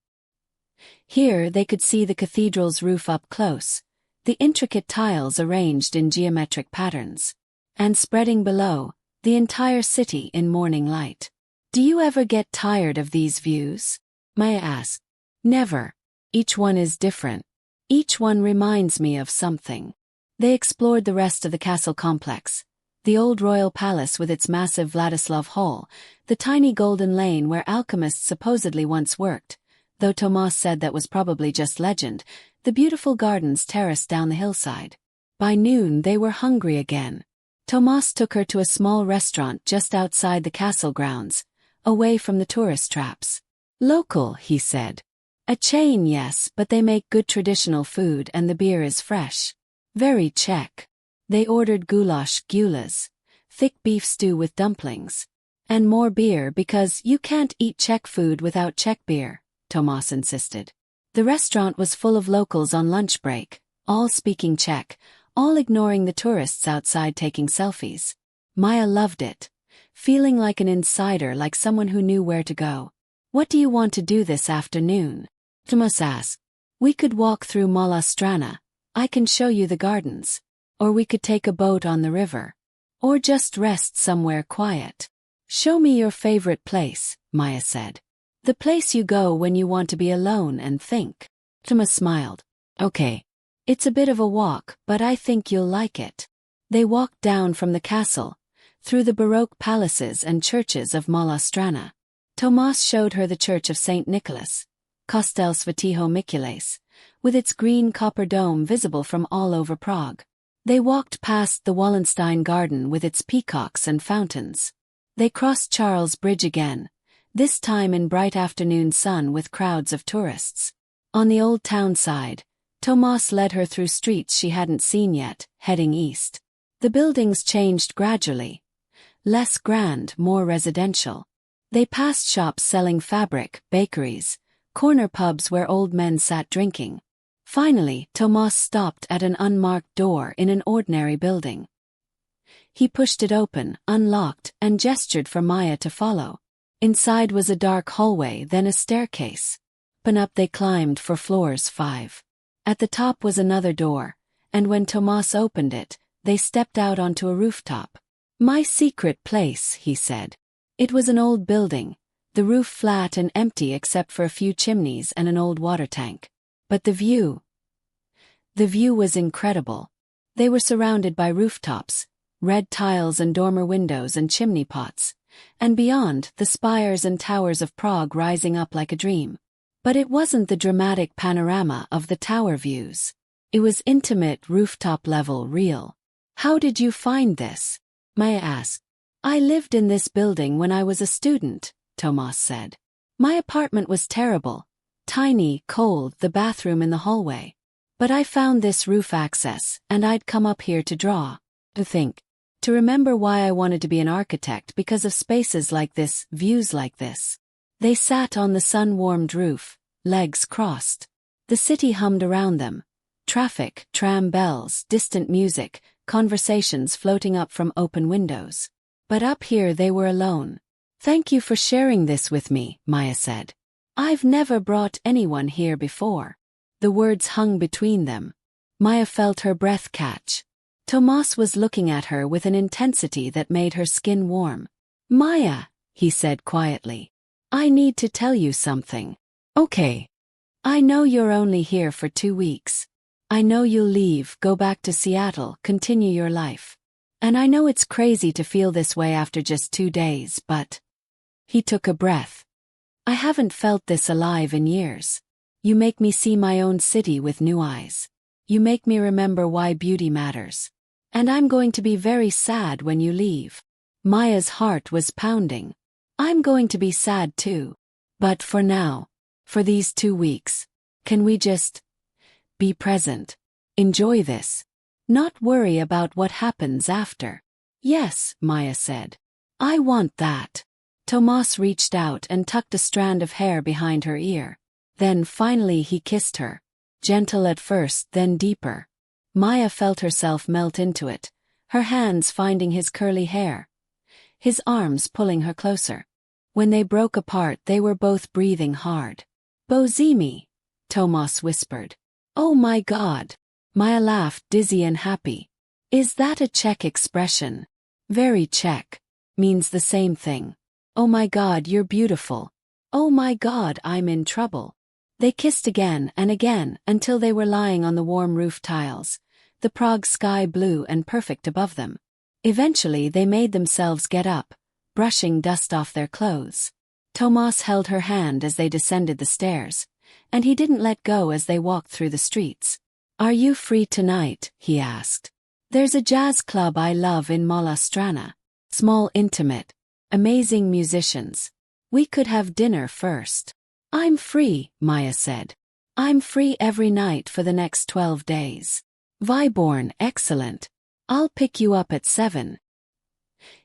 Here they could see the cathedral's roof up close, the intricate tiles arranged in geometric patterns, and spreading below, the entire city in morning light. Do you ever get tired of these views? Maya asked. Never. Each one is different. Each one reminds me of something. They explored the rest of the castle complex, the old royal palace with its massive Vladislav Hall, the tiny golden lane where alchemists supposedly once worked, though Tomáš said that was probably just legend, the beautiful gardens terraced down the hillside. By noon they were hungry again. Tomáš took her to a small restaurant just outside the castle grounds, away from the tourist traps. Local, he said. A chain, yes, but they make good traditional food and the beer is fresh. Very Czech. They ordered goulash, gulas, thick beef stew with dumplings. And more beer because you can't eat Czech food without Czech beer, Tomáš insisted. The restaurant was full of locals on lunch break, all speaking Czech, all ignoring the tourists outside taking selfies. Maya loved it, feeling like an insider, like someone who knew where to go. What do you want to do this afternoon? Tomáš asked. We could walk through Malá Strana. I can show you the gardens. Or we could take a boat on the river. Or just rest somewhere quiet. Show me your favorite place, Maya said. The place you go when you want to be alone and think. Tomáš smiled. Okay. It's a bit of a walk, but I think you'll like it. They walked down from the castle, through the Baroque palaces and churches of Malá Strana. Tomáš showed her the church of St. Nicholas, Kostel Svatého Mikuláše, with its green copper dome visible from all over Prague. They walked past the Wallenstein garden with its peacocks and fountains. They crossed Charles Bridge again, this time in bright afternoon sun with crowds of tourists. On the old town side, Tomáš led her through streets she hadn't seen yet, heading east. The buildings changed gradually. Less grand, more residential. They passed shops selling fabric, bakeries, corner pubs where old men sat drinking. Finally, Tomáš stopped at an unmarked door in an ordinary building. He pushed it open, unlocked, and gestured for Maya to follow. Inside was a dark hallway, then a staircase. Up they climbed for floors 5. At the top was another door, and when Tomáš opened it, they stepped out onto a rooftop. My secret place, he said. It was an old building, the roof flat and empty except for a few chimneys and an old water tank. But the view was incredible. They were surrounded by rooftops, red tiles and dormer windows and chimney pots, and beyond, the spires and towers of Prague rising up like a dream. But it wasn't the dramatic panorama of the tower views. It was intimate, rooftop-level, real. How did you find this? Maya asked. I lived in this building when I was a student, Tomáš said. My apartment was terrible. Tiny, cold, the bathroom in the hallway. But I found this roof access, and I'd come up here to draw. To think. To remember why I wanted to be an architect because of spaces like this, views like this. They sat on the sun-warmed roof, legs crossed. The city hummed around them. Traffic, tram bells, distant music, conversations floating up from open windows. But up here they were alone. "Thank you for sharing this with me," Maya said. "I've never brought anyone here before." The words hung between them. Maya felt her breath catch. Tomáš was looking at her with an intensity that made her skin warm. "Maya," he said quietly, "I need to tell you something." "Okay." "I know you're only here for 2 weeks. I know you'll leave, go back to Seattle, continue your life. And I know it's crazy to feel this way after just 2 days, but..." He took a breath. "I haven't felt this alive in years. You make me see my own city with new eyes. You make me remember why beauty matters. And I'm going to be very sad when you leave." Maya's heart was pounding. "I'm going to be sad too. But for now, for these 2 weeks, can we just be present? Enjoy this. Not worry about what happens after." "Yes," Maya said. "I want that." Tomáš reached out and tucked a strand of hair behind her ear. Then finally he kissed her. Gentle at first, then deeper. Maya felt herself melt into it, her hands finding his curly hair. His arms pulling her closer. When they broke apart they were both breathing hard. "Bozimi," Tomáš whispered. "Oh my God." Maya laughed, dizzy and happy. "Is that a Czech expression?" "Very Czech. Means the same thing. Oh my God, you're beautiful. Oh my God, I'm in trouble." They kissed again and again until they were lying on the warm roof tiles, the Prague sky blue and perfect above them. Eventually they made themselves get up, brushing dust off their clothes. Tomáš held her hand as they descended the stairs, and he didn't let go as they walked through the streets. "Are you free tonight?" he asked. "There's a jazz club I love in Malá Strana. Small, intimate. Amazing musicians. We could have dinner first." "I'm free," Maya said. "I'm free every night for the next 12 days. Viborn, excellent. I'll pick you up at 7.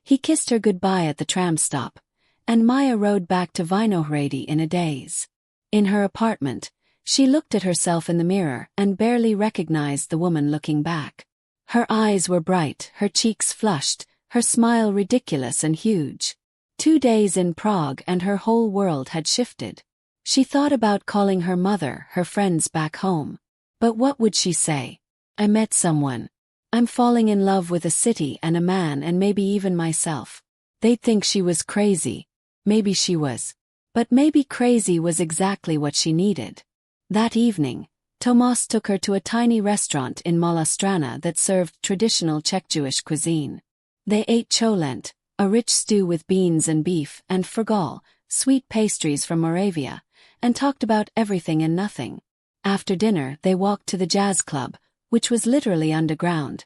He kissed her goodbye at the tram stop, and Maya rode back to Vinohrady in a daze. In her apartment, she looked at herself in the mirror and barely recognized the woman looking back. Her eyes were bright, her cheeks flushed, her smile ridiculous and huge. 2 days in Prague and her whole world had shifted. She thought about calling her mother, her friends back home. But what would she say? "I met someone. I'm falling in love with a city and a man and maybe even myself." They'd think she was crazy. Maybe she was. But maybe crazy was exactly what she needed. That evening, Tomáš took her to a tiny restaurant in Malá Strana that served traditional Czech Jewish cuisine. They ate cholent, a rich stew with beans and beef, and frgal, sweet pastries from Moravia, and talked about everything and nothing. After dinner they walked to the jazz club, which was literally underground,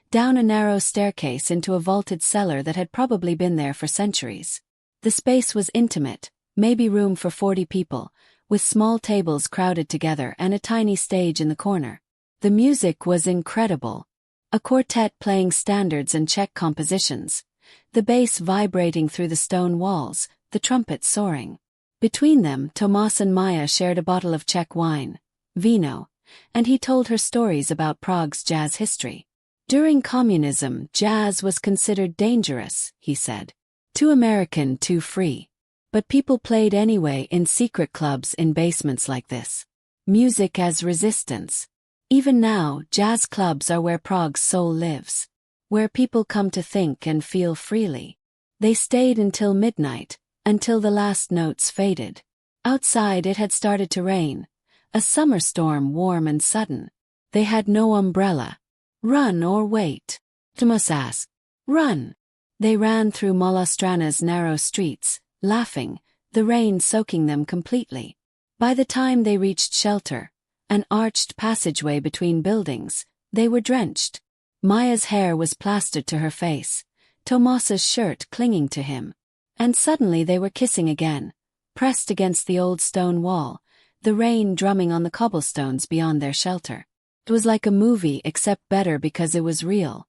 down a narrow staircase into a vaulted cellar that had probably been there for centuries. The space was intimate, maybe room for 40 people, with small tables crowded together and a tiny stage in the corner. The music was incredible. A quartet playing standards and Czech compositions, the bass vibrating through the stone walls, the trumpet soaring. Between them, Tomáš and Maya shared a bottle of Czech wine, vino, and he told her stories about Prague's jazz history. During communism, jazz was considered dangerous, he said. Too American, too free. But people played anyway in secret clubs in basements like this. Music as resistance. Even now, jazz clubs are where Prague's soul lives. Where people come to think and feel freely. They stayed until midnight, until the last notes faded. Outside it had started to rain. A summer storm, warm and sudden. They had no umbrella. "Run or wait," Tomáš asked. "Run." They ran through Malá Strana's narrow streets, laughing, the rain soaking them completely. By the time they reached shelter, an arched passageway between buildings, they were drenched. Maya's hair was plastered to her face, Tomáš's shirt clinging to him. And suddenly they were kissing again, pressed against the old stone wall, the rain drumming on the cobblestones beyond their shelter. It was like a movie except better because it was real.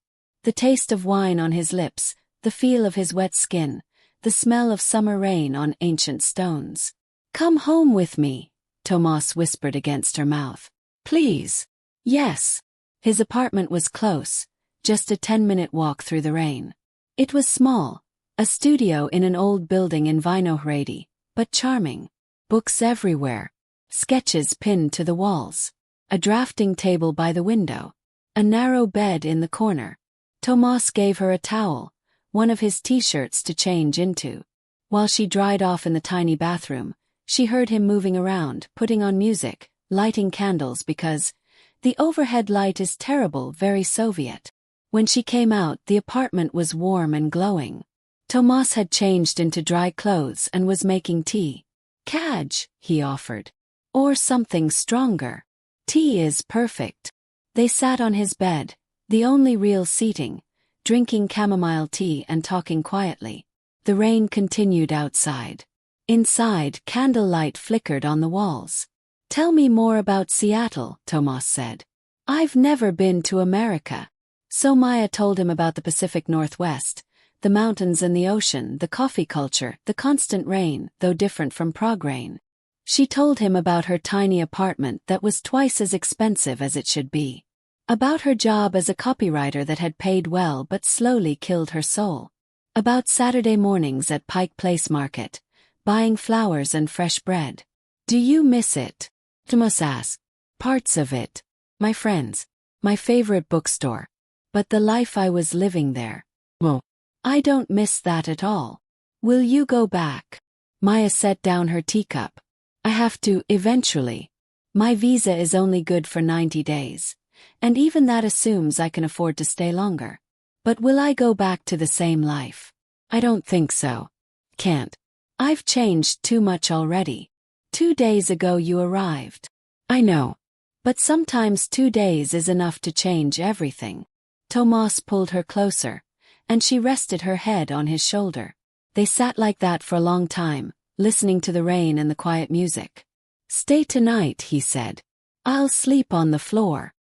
The taste of wine on his lips, the feel of his wet skin, the smell of summer rain on ancient stones. "Come home with me," Tomáš whispered against her mouth. "Please." Yes. His apartment was close, just a 10-minute walk through the rain. It was small, a studio in an old building in Vinohrady, but charming. Books everywhere, sketches pinned to the walls, a drafting table by the window, a narrow bed in the corner. Tomáš gave her a towel, one of his t-shirts to change into. While she dried off in the tiny bathroom, she heard him moving around, putting on music, lighting candles because the overhead light is terrible, very Soviet. When she came out, the apartment was warm and glowing. Tomáš had changed into dry clothes and was making tea. "Kaj," he offered. "Or something stronger." "Tea is perfect." They sat on his bed, the only real seating, drinking chamomile tea and talking quietly. The rain continued outside. Inside, candlelight flickered on the walls. "Tell me more about Seattle," Tomáš said. "I've never been to America." So Maya told him about the Pacific Northwest, the mountains and the ocean, the coffee culture, the constant rain, though different from Prague rain. She told him about her tiny apartment that was twice as expensive as it should be. About her job as a copywriter that had paid well but slowly killed her soul. About Saturday mornings at Pike Place Market, buying flowers and fresh bread. "Do you miss it?" Tomáš asked. "Parts of it. My friends. My favorite bookstore. But the life I was living there. Well, I don't miss that at all. Will you go back?" Maya set down her teacup. "I have to, eventually. My visa is only good for 90 days. And even that assumes I can afford to stay longer. But will I go back to the same life? I don't think so. Can't. I've changed too much already. 2 days ago you arrived. I know. But sometimes 2 days is enough to change everything." Tomáš pulled her closer, and she rested her head on his shoulder. They sat like that for a long time, listening to the rain and the quiet music. "Stay tonight," he said. "I'll sleep on the floor.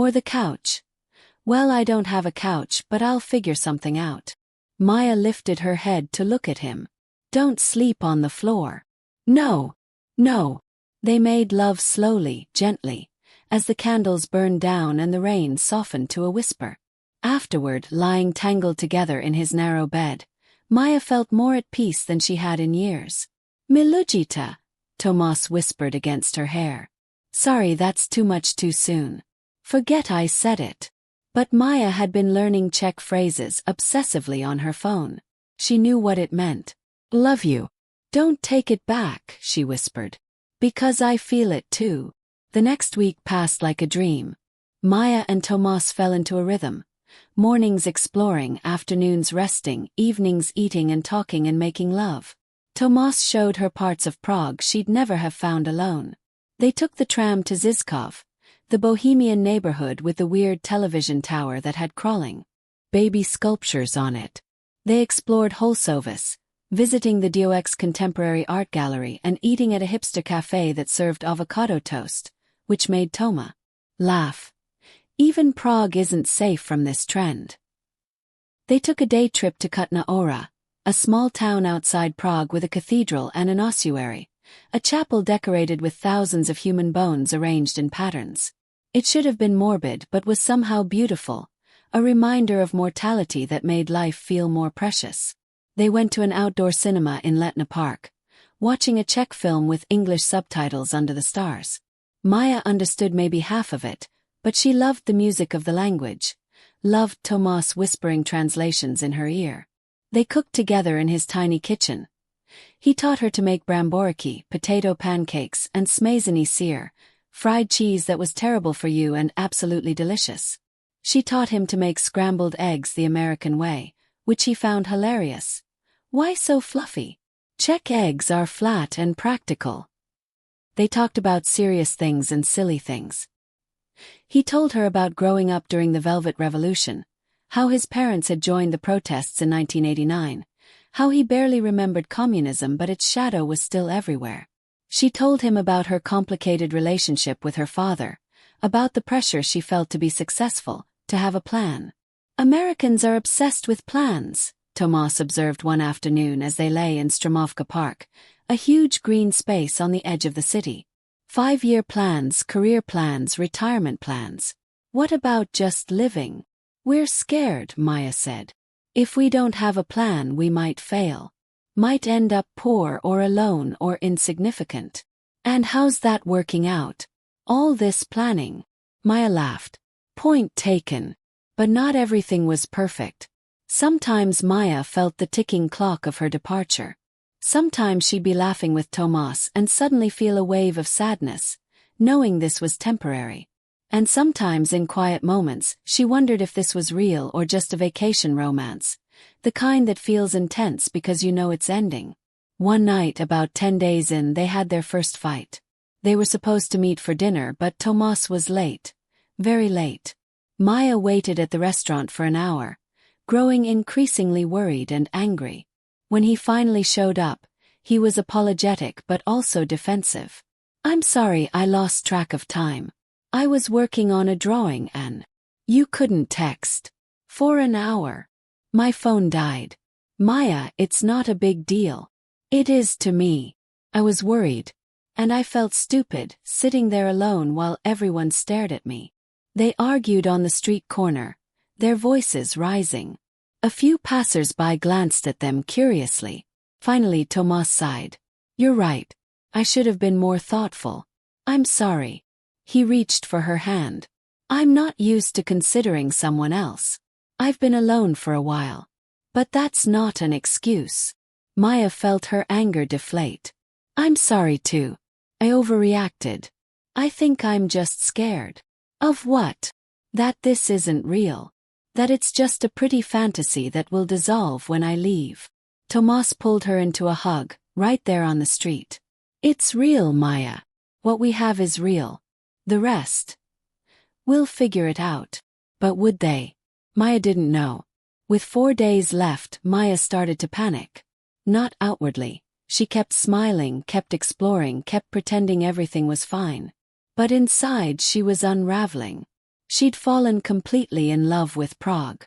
Or the couch." "Well, I don't have a couch, but I'll figure something out." Maya lifted her head to look at him. "Don't sleep on the floor." "No. No." They made love slowly, gently, as the candles burned down and the rain softened to a whisper. Afterward, lying tangled together in his narrow bed, Maya felt more at peace than she had in years. "Milujita," Tomáš whispered against her hair. "Sorry, that's too much too soon. Forget I said it." But Maya had been learning Czech phrases obsessively on her phone. She knew what it meant. "Love you. Don't take it back," she whispered. "Because I feel it too." The next week passed like a dream. Maya and Tomáš fell into a rhythm. Mornings exploring, afternoons resting, evenings eating and talking and making love. Tomáš showed her parts of Prague she'd never have found alone. They took the tram to Žižkov, the bohemian neighborhood with the weird television tower that had crawling baby sculptures on it. They explored Holsovus, visiting the Diox Contemporary Art Gallery and eating at a hipster cafe that served avocado toast, which made Toma laugh. Even Prague isn't safe from this trend. They took a day trip to Kutna Hora, a small town outside Prague with a cathedral and an ossuary, a chapel decorated with thousands of human bones arranged in patterns. It should have been morbid but was somehow beautiful, a reminder of mortality that made life feel more precious. They went to an outdoor cinema in Letna Park, watching a Czech film with English subtitles under the stars. Maya understood maybe half of it, but she loved the music of the language, loved Tomáš whispering translations in her ear. They cooked together in his tiny kitchen. He taught her to make bramboriki, potato pancakes, and smazeny syr, fried cheese that was terrible for you and absolutely delicious. She taught him to make scrambled eggs the American way, which he found hilarious. Why so fluffy? Czech eggs are flat and practical. They talked about serious things and silly things. He told her about growing up during the Velvet Revolution, how his parents had joined the protests in 1989, how he barely remembered communism but its shadow was still everywhere. She told him about her complicated relationship with her father, about the pressure she felt to be successful, to have a plan. Americans are obsessed with plans, Tomáš observed one afternoon as they lay in Stromovka Park, a huge green space on the edge of the city. 5-year plans, career plans, retirement plans. What about just living? We're scared, Maya said. If we don't have a plan, we might fail. Might end up poor or alone or insignificant. And how's that working out? All this planning. Maya laughed. Point taken. But not everything was perfect. Sometimes Maya felt the ticking clock of her departure. Sometimes she'd be laughing with Tomáš and suddenly feel a wave of sadness, knowing this was temporary. And sometimes in quiet moments, she wondered if this was real or just a vacation romance, the kind that feels intense because you know it's ending. One night, about 10 days in, they had their first fight. They were supposed to meet for dinner, but Tomáš was late. Very late. Maya waited at the restaurant for an hour, growing increasingly worried and angry. When he finally showed up, he was apologetic but also defensive. I'm sorry, I lost track of time. I was working on a drawing and you couldn't text. For an hour. My phone died. Maya, it's not a big deal. It is to me. I was worried. And I felt stupid, sitting there alone while everyone stared at me. They argued on the street corner, their voices rising. A few passers-by glanced at them curiously. Finally Tomáš sighed. You're right. I should have been more thoughtful. I'm sorry. He reached for her hand. I'm not used to considering someone else. I've been alone for a while. But that's not an excuse. Maya felt her anger deflate. I'm sorry too. I overreacted. I think I'm just scared. Of what? That this isn't real. That it's just a pretty fantasy that will dissolve when I leave. Tomáš pulled her into a hug, right there on the street. It's real, Maya. What we have is real. The rest. We'll figure it out. But would they? Maya didn't know. With 4 days left, Maya started to panic. Not outwardly. She kept smiling, kept exploring, kept pretending everything was fine. But inside she was unraveling. She'd fallen completely in love with Prague.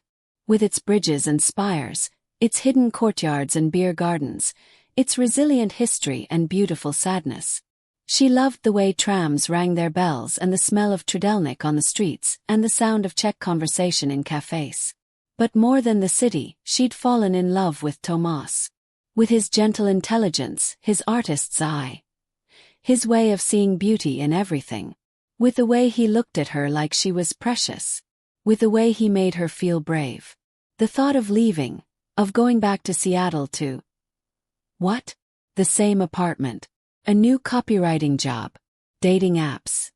With its bridges and spires, its hidden courtyards and beer gardens, its resilient history and beautiful sadness. She loved the way trams rang their bells and the smell of Tridelnik on the streets and the sound of Czech conversation in cafes. But more than the city, she'd fallen in love with Tomáš. With his gentle intelligence, his artist's eye. His way of seeing beauty in everything. With the way he looked at her like she was precious. With the way he made her feel brave. The thought of leaving, of going back to Seattle to... What? The same apartment. A new copywriting job. Dating apps.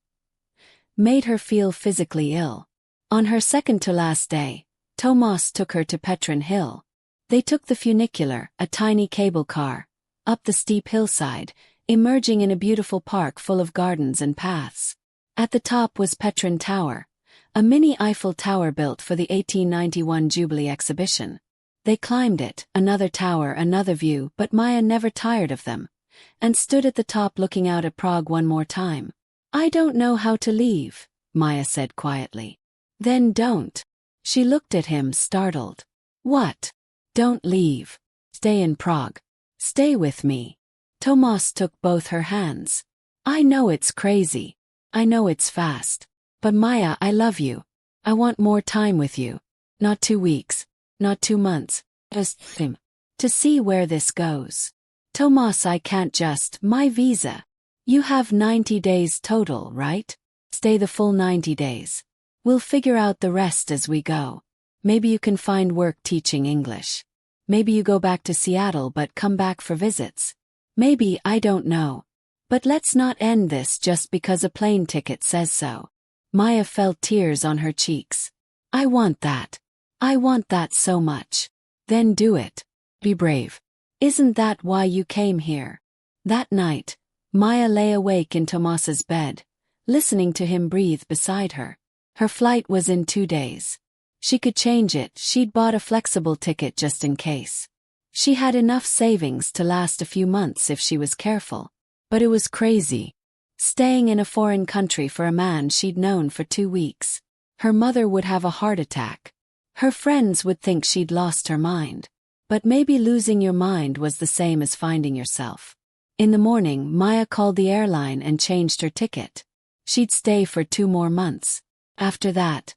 Made her feel physically ill. On her second to last day, Tomáš took her to Petrin Hill. They took the funicular, a tiny cable car, up the steep hillside, emerging in a beautiful park full of gardens and paths. At the top was Petrin Tower, a mini Eiffel Tower built for the 1891 Jubilee exhibition. They climbed it, another tower, another view, but Maya never tired of them, and stood at the top looking out at Prague one more time. I don't know how to leave, Maya said quietly. Then don't. She looked at him, startled. What? Don't leave. Stay in Prague. Stay with me. Tomáš took both her hands. I know it's crazy. I know it's fast. But Maya, I love you. I want more time with you. Not 2 weeks. Not 2 months. Just him. To see where this goes. Tomáš, I can't just, my visa. You have 90 days total, right? Stay the full 90 days. We'll figure out the rest as we go. Maybe you can find work teaching English. Maybe you go back to Seattle but come back for visits. Maybe, I don't know. But let's not end this just because a plane ticket says so. Maya felt tears on her cheeks. I want that. I want that so much. Then do it. Be brave. Isn't that why you came here? That night, Maya lay awake in Tomáš's bed, listening to him breathe beside her. Her flight was in 2 days. She could change it, she'd bought a flexible ticket just in case. She had enough savings to last a few months if she was careful. But it was crazy. Staying in a foreign country for a man she'd known for 2 weeks. Her mother would have a heart attack. Her friends would think she'd lost her mind. But maybe losing your mind was the same as finding yourself. In the morning, Maya called the airline and changed her ticket. She'd stay for 2 more months. After that,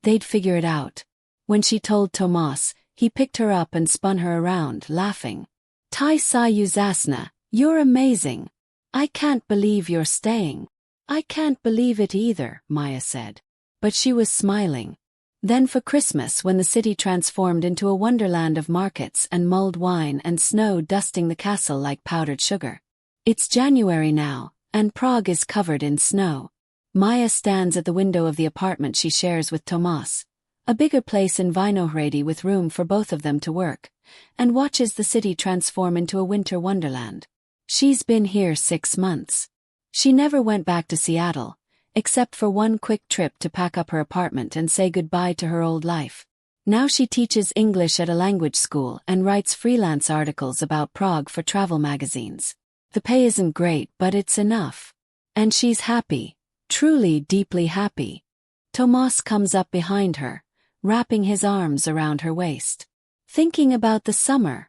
they'd figure it out. When she told Tomáš, he picked her up and spun her around, laughing. "Ty sa uzasna, you're amazing. I can't believe you're staying." "I can't believe it either," Maya said. But she was smiling. Then for Christmas, when the city transformed into a wonderland of markets and mulled wine and snow dusting the castle like powdered sugar. It's January now, and Prague is covered in snow. Maya stands at the window of the apartment she shares with Tomáš, a bigger place in Vinohrady with room for both of them to work, and watches the city transform into a winter wonderland. She's been here 6 months. She never went back to Seattle, except for one quick trip to pack up her apartment and say goodbye to her old life. Now she teaches English at a language school and writes freelance articles about Prague for travel magazines. The pay isn't great, but it's enough. And she's happy, truly deeply happy. Tomáš comes up behind her, wrapping his arms around her waist. "Thinking about the summer?"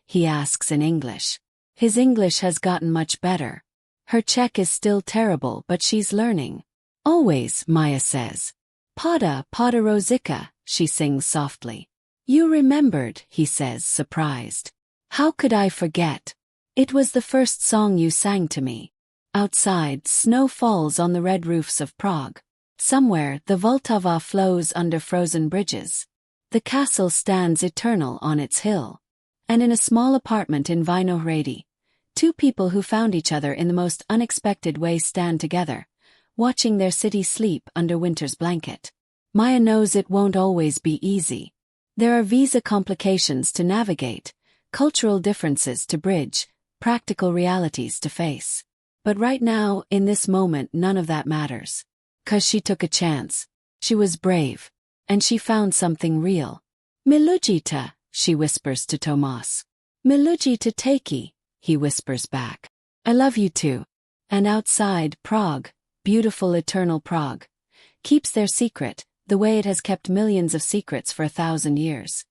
he asks in English. His English has gotten much better. Her Czech is still terrible, but she's learning. "Always," Maya says. "Pada, pada Rosika," she sings softly. "You remembered," he says, surprised. "How could I forget? It was the first song you sang to me." Outside, snow falls on the red roofs of Prague. Somewhere, the Vltava flows under frozen bridges. The castle stands eternal on its hill. And in a small apartment in Vinohrady, 2 people who found each other in the most unexpected way stand together, watching their city sleep under winter's blanket. Maya knows it won't always be easy. There are visa complications to navigate, cultural differences to bridge, practical realities to face. But right now, in this moment, none of that matters. 'Cause she took a chance. She was brave. And she found something real. "Milujita," she whispers to Tomáš. "Milujita Taki," he whispers back. "I love you too." And outside, Prague, beautiful eternal Prague, keeps their secret, the way it has kept millions of secrets for 1,000 years.